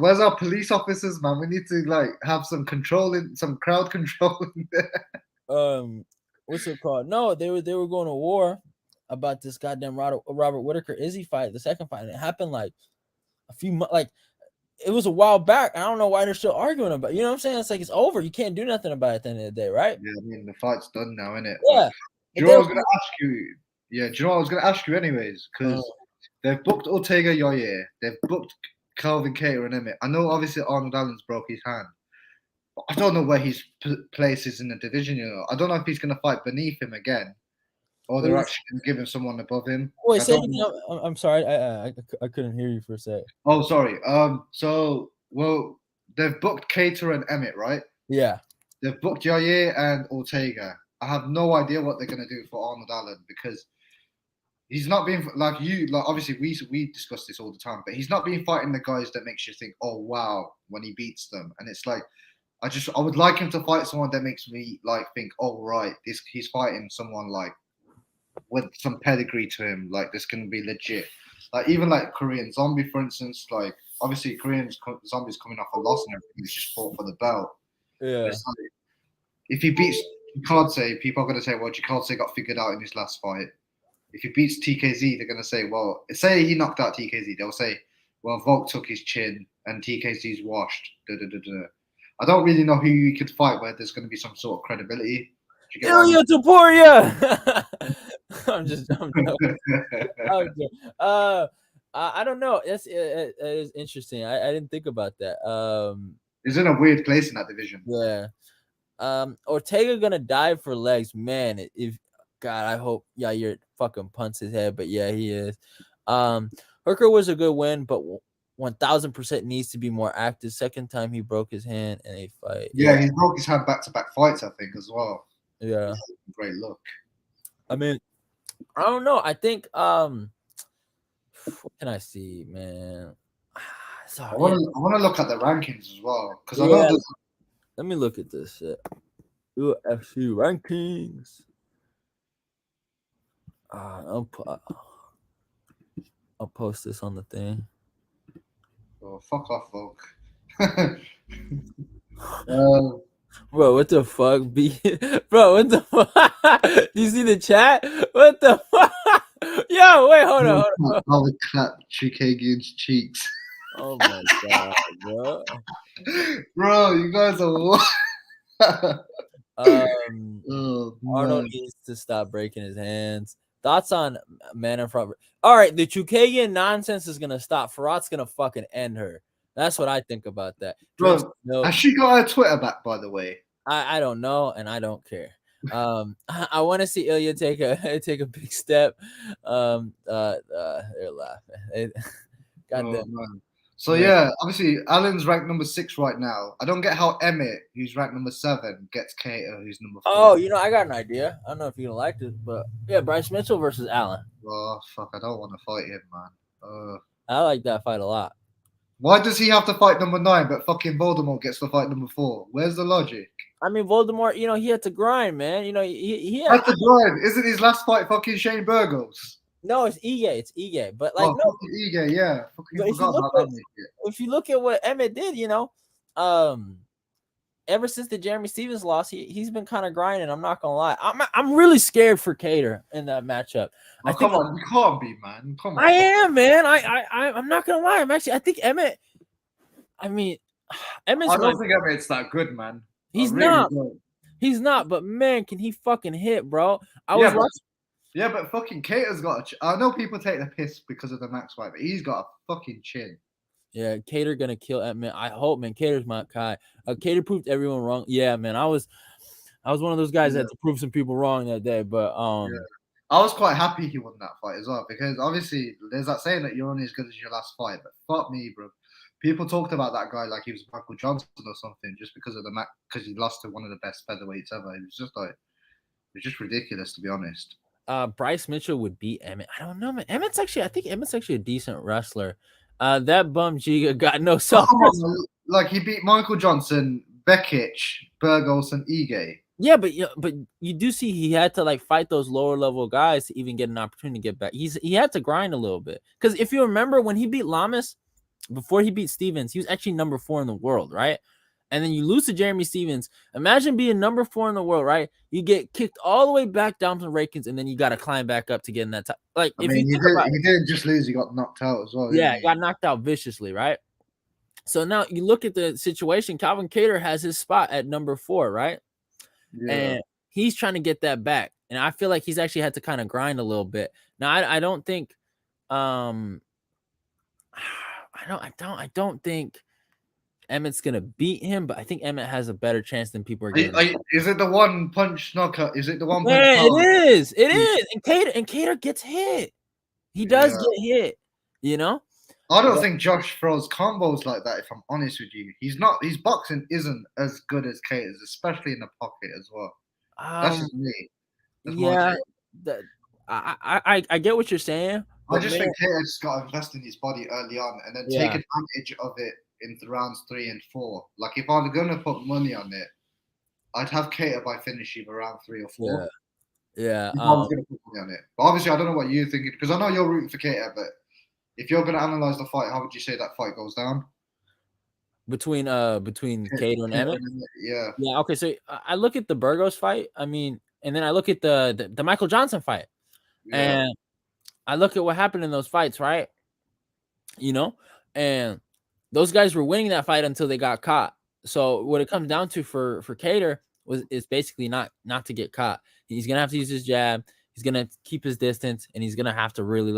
where's our police officers, man? We need to like have some crowd control in there. What's it called? No, they were going to war about this goddamn Robert Whitaker Izzy fight, the second fight. And it happened like a few months, like it was a while back. I don't know why they're still arguing about it. You know what I'm saying? It's like it's over. You can't do nothing about it at the end of the day, right? Yeah, I mean the fight's done now, isn't it? Yeah. Do you know what I was gonna ask you? Yeah, do you know what I was gonna ask you anyways? Because they've booked Ortega Yair, they've booked Calvin Kattar and Emmett. I know obviously Arnold Allen's broke his hand. But I don't know where his place is in the division, I don't know if he's gonna fight beneath him again. Or they're actually going to give him someone above him. Wait, I'm sorry, I couldn't hear you for a sec. Oh, sorry. They've booked Kattar and Emmett, right? Yeah. They've booked Yair and Ortega. I have no idea what they're going to do for Arnold Allen because he's not being like you. Like obviously we discuss this all the time, but he's not been fighting the guys that makes you think, oh wow, when he beats them. And it's like I would like him to fight someone that makes me like think, oh right, he's fighting someone like with some pedigree to him, like this can be legit. Like even like Korean Zombie, for instance, like obviously Korean Zombie's coming off a loss and everything. He's just fought for the belt. Yeah. Like, if he beats Jikadze, people are going to say, well, Jikadze got figured out in his last fight. If he beats TKZ, they're going to say, well, say he knocked out TKZ, they'll say, well, Volk took his chin and TKZ's washed. I don't really know who you could fight where there's going to be some sort of credibility. Ilya Topuria. I'm joking. I don't know. It is interesting. I didn't think about that. He's in a weird place in that division. Yeah. Ortega gonna dive for legs, man. If God, I hope you're fucking punts his head, but yeah, he is. Hooker was a good win, but 1000% needs to be more active. Second time he broke his hand in a fight. Yeah, he broke his hand back-to-back fights, I think, as well. Yeah. Great look. I mean, I don't know. I think what can I see, man? I want to look at the rankings as well because I know. Let me look at this shit. UFC rankings. I'll post this on the thing. Oh, fuck off, folk. Bro, what the fuck? Bro, what the fuck? Do you see the chat? What the fuck? Yo, wait, hold on. I would clap Chukagian's cheeks. Oh my god, bro. Bro, you guys are Arnold needs to stop breaking his hands. Thoughts on man in front? All right, the Chukagian nonsense is gonna stop. Farhat's gonna fucking end her. That's what I think about that. Bro, has she got her Twitter back, by the way? I don't know, and I don't care. I want to see Ilya take a big step. They're laughing. God damn. So yeah, obviously Alan's ranked number 6 right now. I don't get how Emmett, who's ranked number 7, gets Cater, who's number 4. Oh, I got an idea. I don't know if you're gonna like this, but yeah, Bryce Mitchell versus Allen. Oh fuck, I don't want to fight him, man. I like that fight a lot. Why does he have to fight number 9, but fucking Voldemort gets to fight number 4? Where's the logic? I mean, Voldemort, he had to grind, man. He had That's the grind. Isn't his last fight fucking Shane Burgos? no, it's Ige. It's Ige. But like, no, fucking Ige, yeah. Fucking but forgot about that shit. if you look at what Emmett did, ever since the Jeremy Stevens loss, he's been kind of grinding. I'm not gonna lie. I'm really scared for Cater in that matchup. Oh, come on, you can't be, man. Come on. I am, man. I'm not gonna lie. I think Emmett. I mean, Emmett's. I don't think Emmett's that good, man. He's really not. don't. He's not. But man, can he fucking hit, bro? Yeah, but fucking Cater's got I know people take the piss because of the Max fight, but he's got a fucking chin. Yeah, Cater gonna kill Emmett. I hope, man. Cater's my guy. Cater proved everyone wrong. Yeah, man. I was one of those guys that had to prove some people wrong that day. But I was quite happy he won that fight as well, because obviously there's that saying that you're only as good as your last fight. But fuck me, bro. People talked about that guy like he was Michael Johnson or something just because of because he lost to one of the best featherweights ever. It was just ridiculous, to be honest. Bryce Mitchell would beat Emmett. I don't know, man. I think Emmett's actually a decent wrestler. That bum Giga got no self. Like he beat Michael Johnson, Bekic, Burgos, and Ige. Yeah, but you do see he had to like fight those lower level guys to even get an opportunity to get back. He had to grind a little bit, because if you remember when he beat Lamas, before he beat Stevens, he was actually number 4 in the world, right? And then you lose to Jeremy Stevens. Imagine being number 4 in the world, right? You get kicked all the way back down to the rankings, and then you got to climb back up to get in that top. Like, he didn't just lose; he got knocked out as well. Yeah, he got knocked out viciously, right? So now you look at the situation. Calvin Kattar has his spot at number 4, right? Yeah. And he's trying to get that back, and I feel like he's actually had to kind of grind a little bit. Now, I don't think, I don't think Emmett's gonna beat him, but I think Emmett has a better chance than people are getting. Is it the one punch knockout? Is it the one? Yeah, it is. It is. And Kattar gets hit. He does get hit. I don't think Josh throws combos like that. If I'm honest with you, he's not. His boxing isn't as good as Kattar's, especially in the pocket as well. That's just me. I get what you're saying. I just think Kattar just got to invest in his body early on and then take advantage of it into rounds 3 and 4. Like if I was gonna put money on it, I'd have Kattar by finishing around 3 or 4. Yeah. I was gonna put money on it, but obviously I don't know what you're thinking, because I know you're rooting for Kattar. But if you're gonna analyze the fight, how would you say that fight goes down? Between Kattar and Emmett? Yeah. Yeah. Okay. So I look at the Burgos fight. I mean, and then I look at the Michael Johnson fight, and I look at what happened in those fights, right? And those guys were winning that fight until they got caught. So what it comes down to for Kattar is basically not to get caught. He's gonna have to use his jab. He's gonna keep his distance, and he's gonna have to really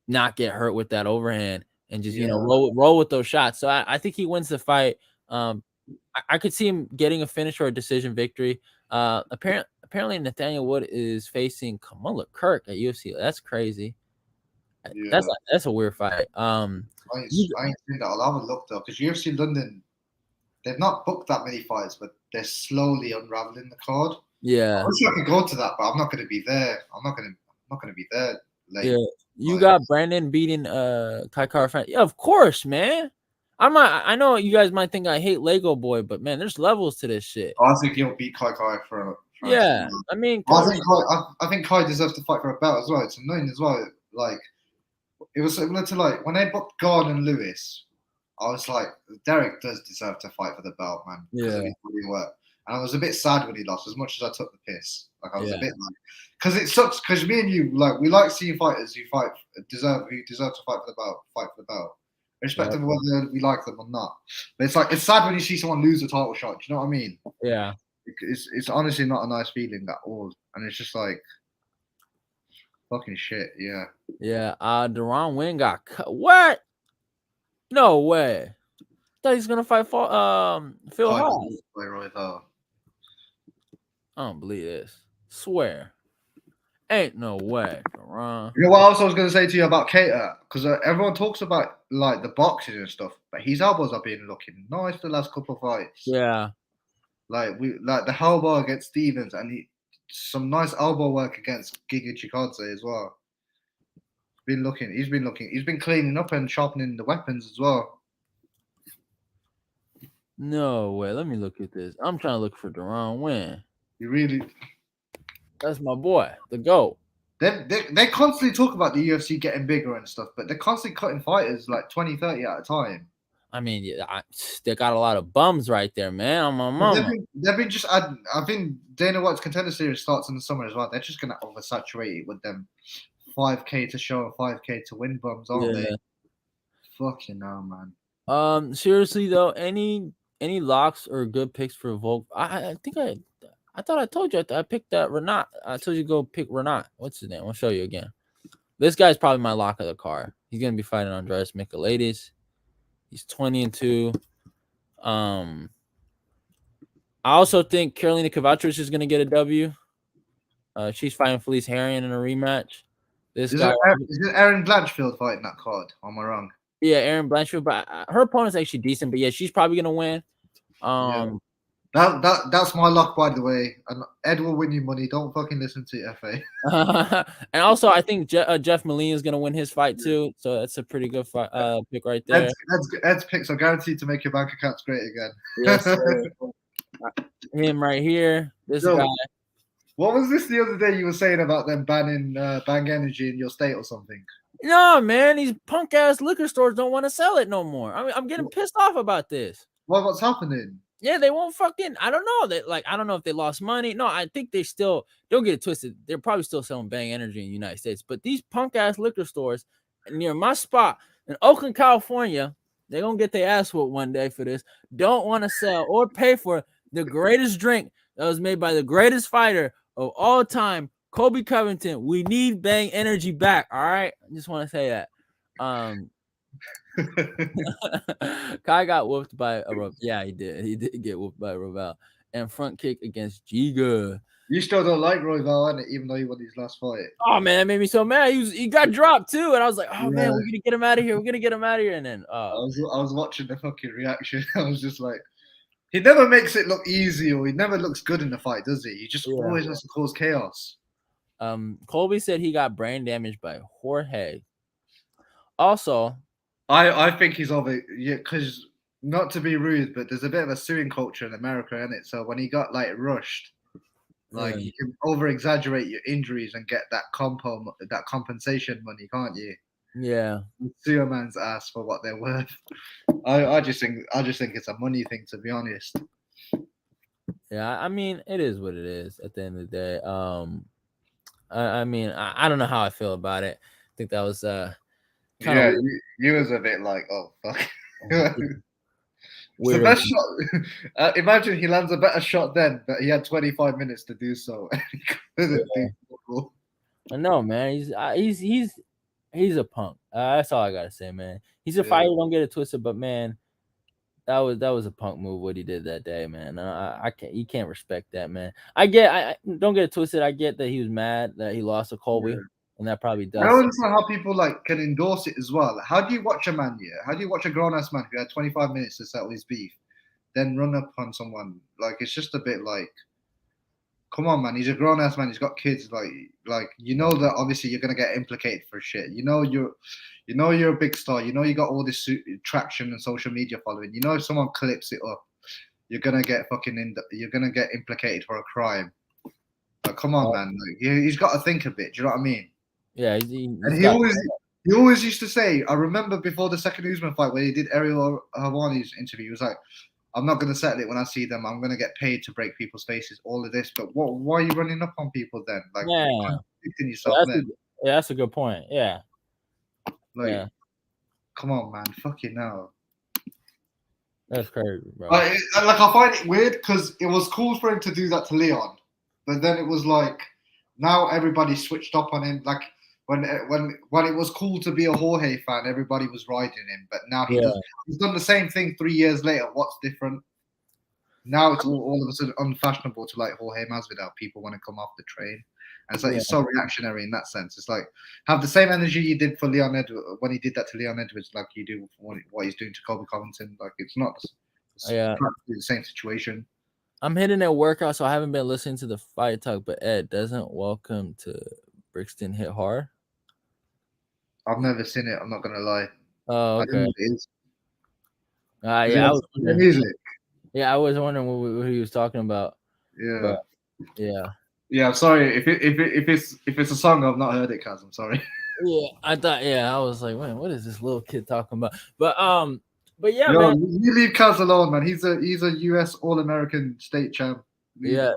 not get hurt with that overhand and just roll with those shots. So I think he wins the fight. I could see him getting a finish or a decision victory. Apparently Nathaniel Wood is facing Kamala Kirk at UFC. That's crazy. Yeah. That's a weird fight. I ain't seen that. I'll have a look though, because UFC London, they've not booked that many fights, but they're slowly unraveling the card. Yeah, I wish I could go to that, but I'm not going to be there. I'm not going to be there late. Yeah, you got Brandon beating Kai Kara. Yeah, of course, man. I know you guys might think I hate Lego Boy, but man, there's levels to this shit. I think he'll beat Kai for yeah, I mean, I think Kai deserves to fight for a belt as well. It's annoying as well. Like, it was similar to when they booked Gordon and Lewis. I was like, Derek does deserve to fight for the belt, man. Yeah. Of his body work. And I was a bit sad when he lost, as much as I took the piss. Like, I was a bit because it sucks. Because me and you, we like seeing fighters who deserve to fight for the belt, irrespective of whether we like them or not. But it's sad when you see someone lose a title shot. Do you know what I mean? Yeah. It's honestly not a nice feeling at all, and it's just like fucking shit. Yeah. Yeah. Deron Wynn got cut. What? No way. I thought he's gonna fight for Phil Haas. I don't believe this. Swear. Ain't no way, Ron. You know what else I was going to say to you about Cater? Because everyone talks about like the boxing and stuff, but his elbows have been looking nice the last couple of fights. Yeah. Like the elbow against Stevens, and some nice elbow work against Giga Chikadze as well. He's been cleaning up and sharpening the weapons as well. No way. Let me look at this. I'm trying to look for Deron Win. You really. That's my boy, the GOAT. They constantly talk about the UFC getting bigger and stuff, but they're constantly cutting fighters like 20, 30 at a time. I mean, they got a lot of bums right there, man. On my mama. They've been just adding. I think Dana White's Contender Series starts in the summer as well. They're just gonna oversaturate it with them 5K to show and 5K to win bums, aren't they? Fucking hell, man. Seriously though, any locks or good picks for Volk? I think I thought I told you I picked that Renat. I told you to go pick Renat. What's his name? I'll show you again. This guy's probably my lock of the card. He's gonna be fighting Andreas Michailidis. He's 20-2. I also think Carolina Kovacevic is gonna get a W. She's fighting Felice Herring in a rematch. Is it Erin Blanchfield fighting that card? Or am I wrong? Yeah, Erin Blanchfield, but her opponent's actually decent. But yeah, she's probably gonna win. That's my luck, by the way. And Ed will win you money. Don't fucking listen to FA. And also, I think Jeff Molina is going to win his fight too. So that's a pretty good pick right there. Ed's picks are guaranteed to make your bank accounts great again. Yes, him right here. This guy. What was this the other day you were saying about them banning Bang Energy in your state or something? No, man. These punk ass liquor stores don't want to sell it no more. I mean, I'm getting pissed off about this. What's happening? Yeah, they won't fucking. I don't know. I don't know if they lost money. No, I think they still don't get it twisted. They're probably still selling Bang Energy in the United States. But these punk ass liquor stores near my spot in Oakland, California, they're gonna get their ass whooped one day for this. Don't want to sell or pay for the greatest drink that was made by the greatest fighter of all time, Kobe Covington. We need Bang Energy back. All right, I just want to say that. Kai got whooped by he did get whooped by Roval and front kick against Giga. You still don't like Roval, innit? Even though he won his last fight. Oh man, that made me so mad. He got dropped too, and I was like, oh man, we're gonna get him out of here. We're gonna get him out of here. And then I was watching the fucking reaction. I was just like, he never makes it look easy, or he never looks good in the fight, does he? He just always has to cause chaos. Colby said he got brain damage by Jorge. Also, I think he's over, because not to be rude, but there's a bit of a suing culture in America, isn't it? So when he got like rushed, like you can over exaggerate your injuries and get that compensation money, can't you? Yeah, sue a man's ass for what they're worth. I just think it's a money thing, to be honest. Yeah, I mean it is what it is at the end of the day. I mean I don't know how I feel about it. I think that was you was a bit like, oh fuck. It's the best shot. Imagine he lands a better shot then, but he had 25 minutes to do so. I know, man. He's a punk. That's all I gotta say, man. He's a fighter. Don't get it twisted, but man, that was a punk move what he did that day, man. You can't respect that, man. I don't get it twisted. I get that he was mad that he lost to Colby. And that probably does. I don't understand how people can endorse it as well. How do you watch a man here? How do you watch a grown-ass man who had 25 minutes to settle his beef, then run up on someone? Like, it's just a bit like, come on, man. He's a grown-ass man. He's got kids. Like you know that obviously you're gonna get implicated for shit. You know you're a big star. You know you got all this traction and social media following. You know if someone clips it up, you're gonna get you're gonna get implicated for a crime. Like, come on, man. Like, he's got to think a bit. Do you know what I mean? Yeah, he always used to say, I remember before the second Usman fight where he did Ariel Helwani's interview, he was like, I'm not going to settle it when I see them. I'm going to get paid to break people's faces, all of this. But why are you running up on people then? Like, contradicting yourself then. That's a good point. Yeah. Like, come on, man. Fucking hell. That's crazy, bro. I find it weird because it was cool for him to do that to Leon. But then it was like, now everybody switched up on him. Like, when it was cool to be a Jorge fan, everybody was riding him. But now he's done the same thing 3 years later. What's different? Now it's all of a sudden unfashionable to like Jorge Masvidal. People want to come off the train. And it's like it's so reactionary in that sense. It's like have the same energy you did for Leon Edwards when he did that to Leon Edwards, like you do for what he's doing to Colby Covington. Like it's not practically the same situation. I'm hitting that workout, so I haven't been listening to the fight talk. But Ed, doesn't Welcome to Brixton hit hard? I've never seen it. I'm not gonna lie. Oh, okay. I don't know what it is. Yeah, I was wondering. Music. Yeah, I was wondering what he was talking about. Yeah. But, yeah. Yeah, I'm sorry if it's a song I've not heard it, Kaz. I'm sorry. Yeah, I thought. Yeah, I was like, man, what is this little kid talking about? But yeah, Yo, man. You leave Kaz alone, man. He's a U.S. All-American state champ. Yeah,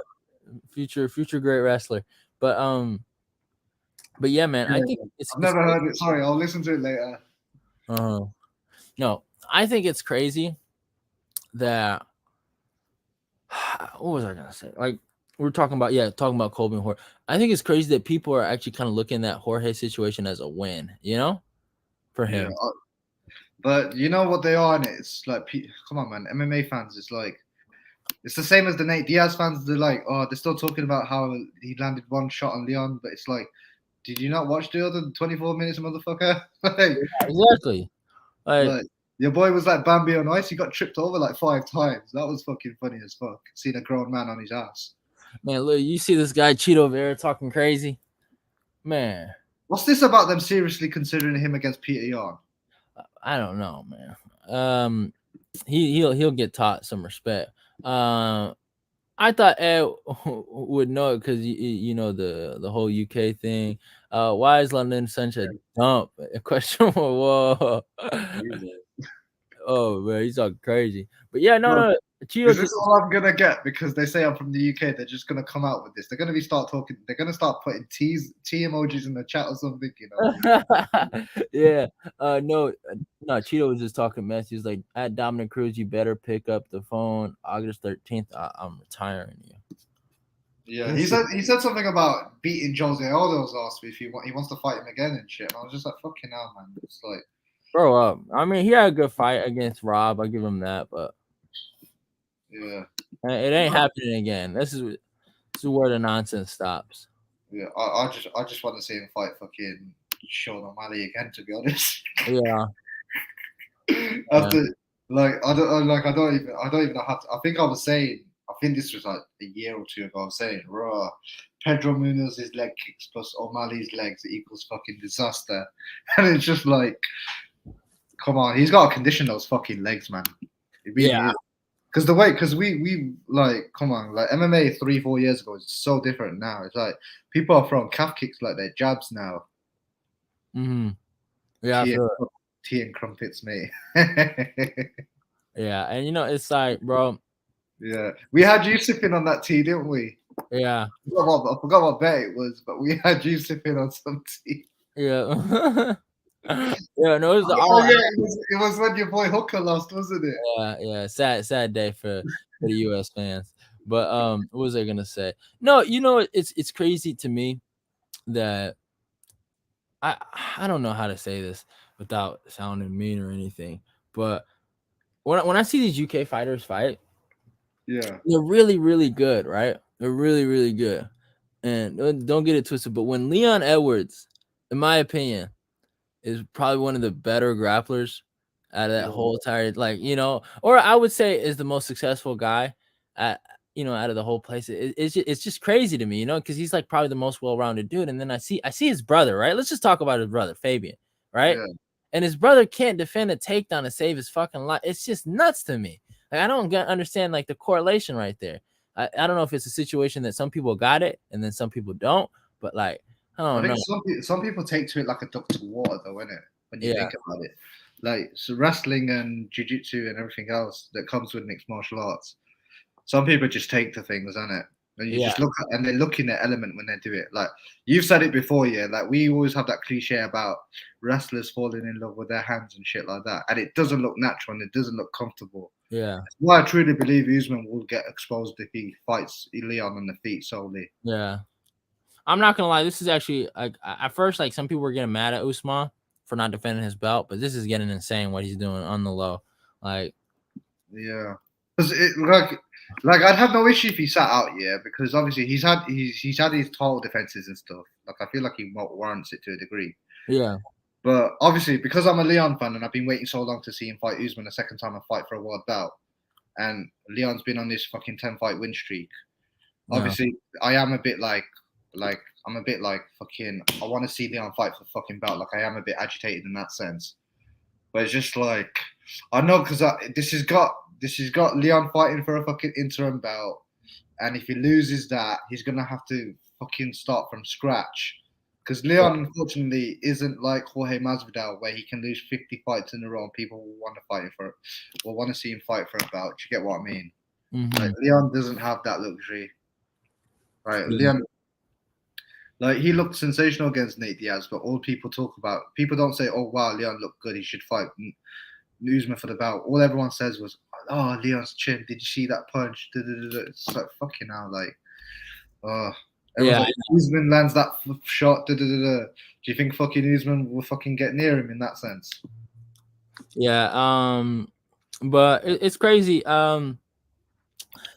future great wrestler. But yeah, man. I think I've never heard it. Sorry, I'll listen to it later. No, I think it's crazy that. What was I gonna say? Like we're talking about Colby and Jorge. I think it's crazy that people are actually kind of looking at Jorge's situation as a win. You know, for him. Yeah, but you know what they are in it. It's like, come on, man. MMA fans. It's like. It's the same as the Nate Diaz fans. They're like, oh, they're still talking about how he landed one shot on Leon, but it's like, did you not watch the other 24 minutes, motherfucker? Yeah, exactly. Like, your boy was like Bambi on ice. He got tripped over like 5 times. That was fucking funny as fuck. Seeing a grown man on his ass. Man, look, you see this guy Cheeto Vera talking crazy, man. What's this about them seriously considering him against Peter Yan? I don't know, man. He'll get taught some respect. I thought Ed would know it because you know the whole UK thing. Why is London such a dump? A question. Whoa. Oh man, he's talking crazy. But yeah, no. Cheeto, this is all I'm gonna get because they say I'm from the UK. They're just gonna come out with this. They're gonna start talking. They're gonna start putting T emojis in the chat or something. You know? Yeah. No. Cheeto was just talking mess. He was like, "At Dominic Cruz, you better pick up the phone. August 13th, I'm retiring you." Yeah, he said something about beating Jose Aldo's ass if he wants to fight him again and shit. And I was just like, fucking hell, man. It's like, grow up. I mean, he had a good fight against Rob. I give him that, but yeah, it ain't happening again. This is where the nonsense stops. Yeah, I just want to see him fight fucking Sean O'Malley again. To be honest. Yeah. After I don't even know how to. I think I was saying. I think this was like a year or 2 ago. I was saying, raw. Pedro Munoz's leg kicks plus O'Malley's legs equals fucking disaster, and it's just like, come on, he's got to condition those fucking legs, man. It really is. Because we like, come on, like MMA 3-4 years ago is so different now. It's like people are throwing calf kicks like they're jabs now. Mm-hmm. Yeah, tea and crumpets, mate. Yeah, and you know it's like, bro. Yeah, we had you sipping on that tea, didn't we? Yeah. I forgot what bet it was, but we had you sipping on some tea. Yeah. Yeah, no, it was when your boy Hooker lost, wasn't it? Yeah. Sad day for the US fans. But what was I gonna say? No, you know, it's crazy to me that I don't know how to say this without sounding mean or anything, but when I see these UK fighters fight, yeah, they're really, really good, right? They're really, really good. And don't get it twisted, but when Leon Edwards, in my opinion, is probably one of the better grapplers out of that whole entire, like, you know, or I would say is the most successful guy at, you know, out of the whole place. It's just crazy to me, you know, because he's like probably the most well-rounded dude. And then I see his brother, right? Let's just talk about his brother, Fabian, right? Yeah. And his brother can't defend a takedown to save his fucking life. It's just nuts to me. Like, I don't understand like the correlation right there. I don't know if it's a situation that some people got it and then some people don't, but like, I don't know. Some people take to it like a duck to water, though, isn't it? When you think about it, like, so wrestling and jiu-jitsu and everything else that comes with mixed martial arts, some people just take to things, isn't it? And you just look at, and they look in their element when they do it. Like you've said it before, yeah. Like we always have that cliche about wrestlers falling in love with their hands and shit like that, and it doesn't look natural and it doesn't look comfortable. Yeah. That's why I truly believe Usman will get exposed if he fights Leon on the feet solely. Yeah. I'm not gonna lie. This is actually like at first, like some people were getting mad at Usman for not defending his belt, but this is getting insane what he's doing on the low. Like, yeah, because like I'd have no issue if he sat out, yeah, because obviously he's had his title defenses and stuff. Like I feel like he warrants it to a degree. Yeah. But obviously, because I'm a Leon fan and I've been waiting so long to see him fight Usman a second time and fight for a world belt, and Leon's been on this fucking 10-fight win streak. Obviously, I am a bit like I'm a bit like fucking. I want to see Leon fight for the fucking belt. Like I am a bit agitated in that sense. But it's just like I know because this has got Leon fighting for a fucking interim belt, and if he loses that, he's gonna have to fucking start from scratch. Because Leon, unfortunately, isn't like Jorge Masvidal, where he can lose 50 fights in a row and people will want to fight him for it, will want to see him fight for a belt. Do you get what I mean? Mm-hmm. Like Leon doesn't have that luxury. Right, Yeah. Leon, like he looked sensational against Nate Diaz, but all people don't say, "Oh wow, Leon looked good. He should fight Usman for the belt." All everyone says was, "Oh, Leon's chin. Did you see that punch?" It's like fucking hell, like, oh. Yeah. Like, Usman lands that shot. Do you think fucking Usman will fucking get near him in that sense? Yeah. But it's crazy. Yeah,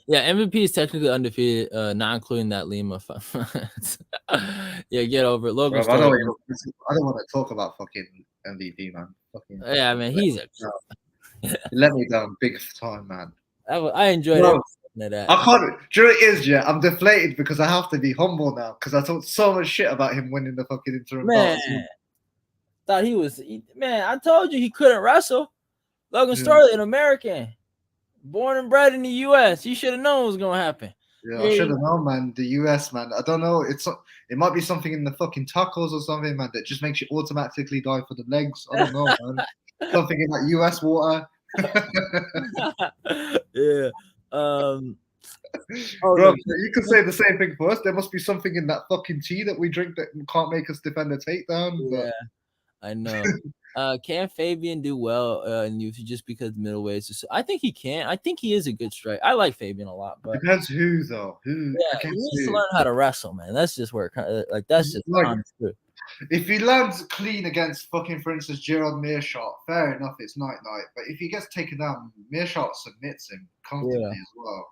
MVP is technically undefeated, not including that Lima fight. Yeah, get over it. Logan Bro, I Storley. don't want to talk about fucking MVP, man. Fucking, Yeah, man, he's a. he let me down big time, man. I enjoyed Bro, that. I can't. Do you know what it is? Yeah, I'm deflated because I have to be humble now because I talked so much shit about him winning the fucking interim belt. Thought he was. Man, I told you he couldn't wrestle. Logan Storley, an American, born and bred in the U.S. You should have known what was gonna happen. Yeah, I should have known, man. The US, man. I don't know. It might be something in the fucking tacos or something, man, that just makes you automatically die for the legs. I don't know, man. Something in that US water. Yeah. Bro, you could say the same thing for us. There must be something in that fucking tea that we drink that can't make us defend a takedown. Yeah, I know. Can Fabian do well in UFC just because middleweights? I think he can. I think he is a good striker. I like Fabian a lot, but depends who though. Who? Yeah, he needs to learn how to wrestle, man. That's just where like that's just honest truth. If he lands clean against fucking, for instance, Gerald Meerschaert, fair enough, it's night. But if he gets taken down, Meerschaert submits him comfortably as well.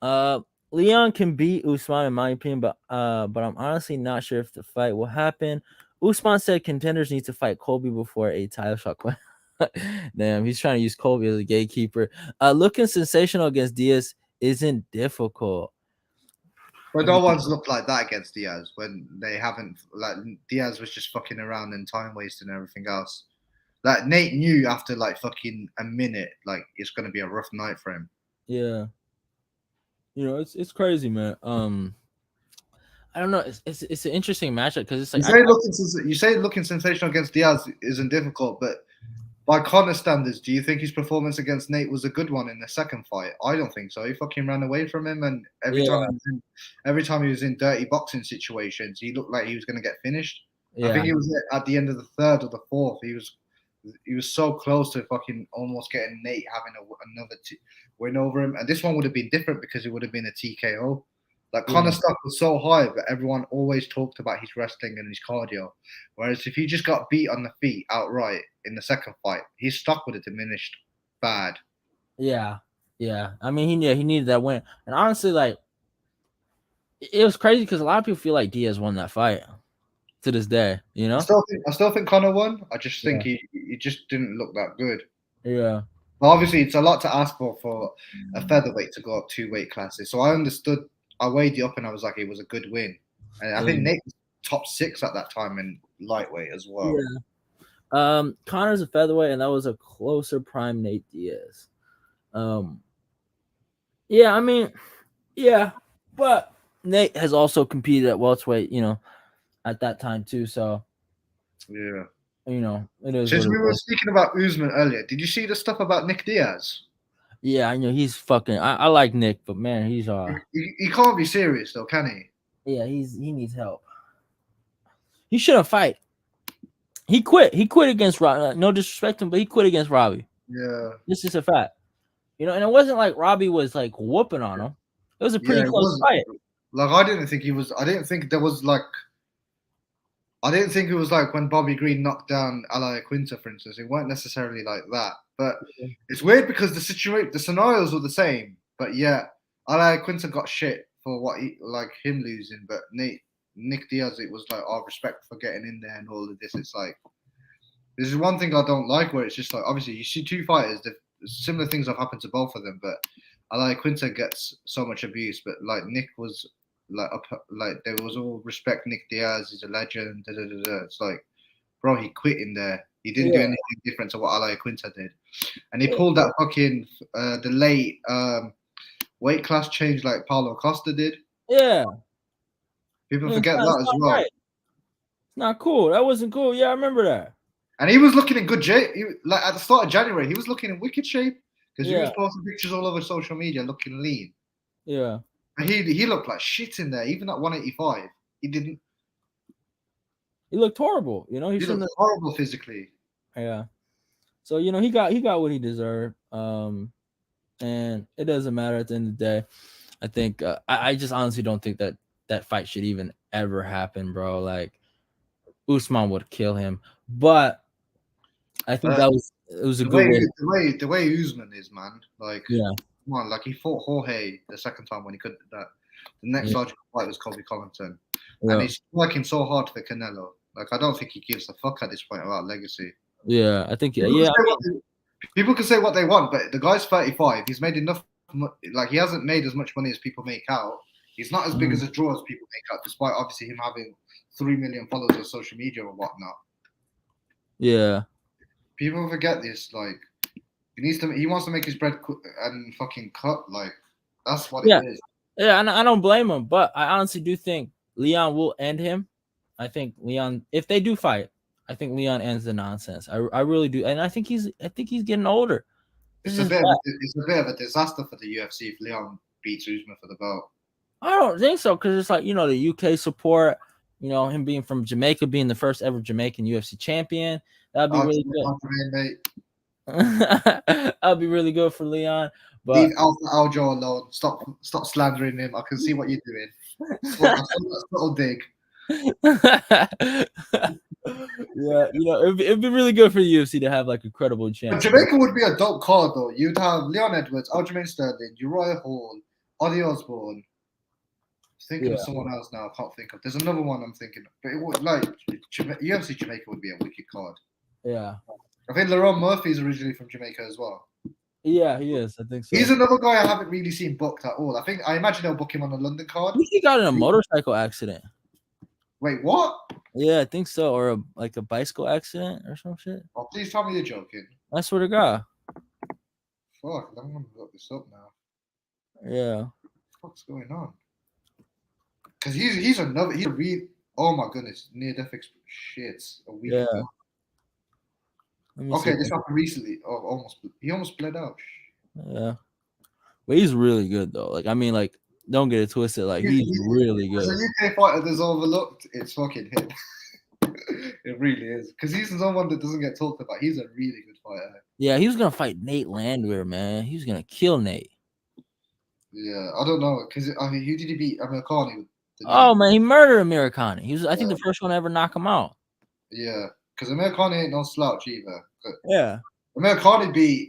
Yeah. Leon can beat Usman in my opinion, but I'm honestly not sure if the fight will happen. Usman said contenders need to fight Colby before a title shot. Damn, he's trying to use Colby as a gatekeeper. Looking sensational against Diaz isn't difficult. But no one's looked like that against Diaz when they haven't. Like Diaz was just fucking around and time wasting and everything else. Like Nate knew after like fucking a minute, like it's gonna be a rough night for him. Yeah. It's crazy, man. I don't know. It's an interesting matchup because it's like you say looking sensational against Diaz isn't difficult, but by Conor standards, do you think his performance against Nate was a good one in the second fight? I don't think so. He fucking ran away from him, and every time he was in dirty boxing situations, he looked like he was going to get finished. Yeah. I think he was at the end of the third or the fourth. He was so close to fucking almost getting Nate having another win over him, and this one would have been different because it would have been a TKO. Like Conor's stock was so high, but everyone always talked about his wrestling and his cardio. Whereas if he just got beat on the feet outright in the second fight, his stock would have diminished bad. Yeah. I mean, he needed that win, and honestly, like it was crazy because a lot of people feel like Diaz won that fight to this day. I still think Conor won. I just think he just didn't look that good. Yeah. Well, obviously, it's a lot to ask for a featherweight to go up 2 weight classes. So I understood. I weighed it up and I was like, it was a good win. And I think Nate was top 6 at that time in lightweight as well. Yeah. Conor's a featherweight, and that was a closer prime Nate Diaz. Yeah, I mean, yeah, but Nate has also competed at welterweight, at that time too. So yeah, it is. Since we were speaking about Usman earlier, did you see the stuff about Nick Diaz? Yeah, I know he's fucking. I like Nick, but man, he's he can't be serious though, can he? Yeah, he needs help. He shouldn't fight. He quit. He quit against Robbie. No disrespect to him, but he quit against Robbie. Yeah, this is a fact. And it wasn't like Robbie was like whooping on him. It was a pretty close fight. Like I didn't think he was. I didn't think there was like. I didn't think it was like when Bobby Green knocked down Ally Quinta, for instance. It weren't necessarily like that. But it's weird because the scenarios were the same. But yeah, I Quinta got shit for what him losing, but Nick Diaz, it was like, oh, respect for getting in there and all of this. It's like, this is one thing I don't like, where it's just like, obviously you see two fighters, similar things have happened to both of them, but Quinta gets so much abuse, but like Nick was like there was all respect. Nick Diaz is a legend. Da, da, da, da. It's like, bro, he quit in there. He didn't do anything different to what Quinta did, and he pulled that fucking the late weight class change like Paulo Costa did. Yeah. People forget that as well. Right. It's not cool. That wasn't cool. Yeah, I remember that. And he was looking in good shape. Like at the start of January, he was looking in wicked shape because he was posting pictures all over social media, looking lean. Yeah. And he looked like shit in there. Even at 185, he didn't. He looked horrible. You know, he looked horrible physically. Yeah. So you know, he got what he deserved. And it doesn't matter at the end of the day. I think I just honestly don't think that fight should even ever happen, bro. Like Usman would kill him, but I think it was a good way. The way Usman is, man. Like, yeah, come on, like he fought Jorge the second time when he couldn't do that. The next logical fight was Colby Covington, and he's working so hard for Canelo. Like, I don't think he gives a fuck at this point about legacy. Yeah, I think people can say what they want, but the guy's 35. He's made enough. Like, he hasn't made as much money as people make out. He's not as big as a draw as people make out, despite obviously him having 3 million followers on social media or whatnot. Yeah. People forget this. Like, he wants to make his bread and fucking cut. Like, that's what it is. Yeah, and I don't blame him, but I honestly do think Leon will end him. I think Leon, if they do fight, I think Leon ends the nonsense. I really do, and I think he's getting older. It's a bit of a disaster for the UFC if Leon beats Usman for the belt. I don't think so, because it's like, you know, the UK support, you know, him being from Jamaica, being the first ever Jamaican UFC champion. That'd be really good. That'd be really good for Leon. But leave Aljo alone. Stop slandering him. I can see what you're doing. Little dig. Yeah, you know, it'd be really good for the UFC to have like a credible champ. Jamaica would be a dope card though. You'd have Leon Edwards, Aljamain Sterling, Uriah Hall, Ozzy Osbourne. Thinking of someone else now. I can't think of. There's another one I'm thinking of, but it would UFC Jamaica would be a wicked card. Yeah, I think Lerone Murphy's originally from Jamaica as well. Yeah, he is. I think so. He's another guy I haven't really seen booked at all. I imagine they'll book him on a London card. He got in a motorcycle accident. Wait, what? Yeah, I think so, or a bicycle accident or some shit. Oh, please tell me you're joking. I swear to God. Fuck, I'm gonna look this up now. Yeah. What's going on? Because he's a real. Oh my goodness, near death shit. A week ago. Okay, this happened recently. Oh, he almost bled out. Yeah, but he's really good though. Like, I mean, like, don't get it twisted. Like, he's really good. As a UK fighter that's overlooked, it's fucking him. It really is, because he's someone that doesn't get talked about. He's a really good fighter. Yeah, he was gonna fight Nate Landwehr, man. He was gonna kill Nate. Yeah, I don't know, because who did he beat? Americani. Oh man, he murdered Americani. He was, I think, the first one to ever knock him out. Yeah, because Americani ain't no slouch either. Yeah. Americani beat.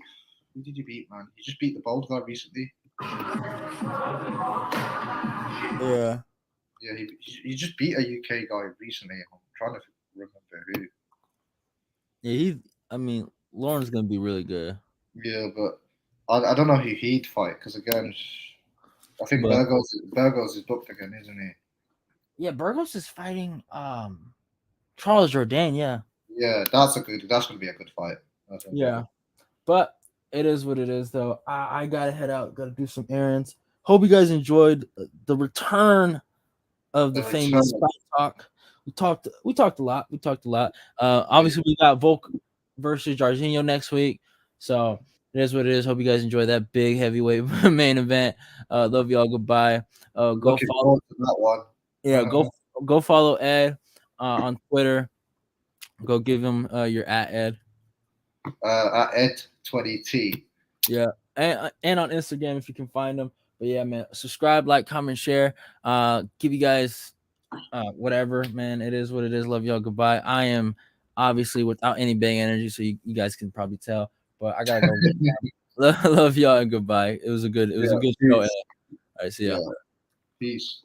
Who did he beat, man? He just beat the bald guy recently. Yeah. Yeah, he just beat a UK guy recently. I'm trying to remember who. Yeah, I mean, Lauren's gonna be really good. Yeah, but I don't know who he'd fight, because again, I think Burgos is booked again, isn't he? Yeah, Burgos is fighting Charles Jourdain. Yeah. Yeah, that's gonna be a good fight. Yeah, but it is what it is, though. I gotta head out. Gotta do some errands. Hope you guys enjoyed the return of the famous Fight Talk. We talked a lot. Obviously, we got Volk versus Jorginho next week. So it is what it is. Hope you guys enjoy that big heavyweight main event. Love y'all. Goodbye. Go follow that one. Yeah, go follow Ed on Twitter. Go give him your @Ed. At Ed20T. Yeah, and on Instagram if you can find him. But yeah, man, subscribe, like, comment, share. Give you guys whatever, man. It is what it is. Love y'all. Goodbye. I am obviously without any bang energy, so you guys can probably tell. But I gotta go. Love y'all and goodbye. It was a good show. All right, see ya. Yeah. Peace.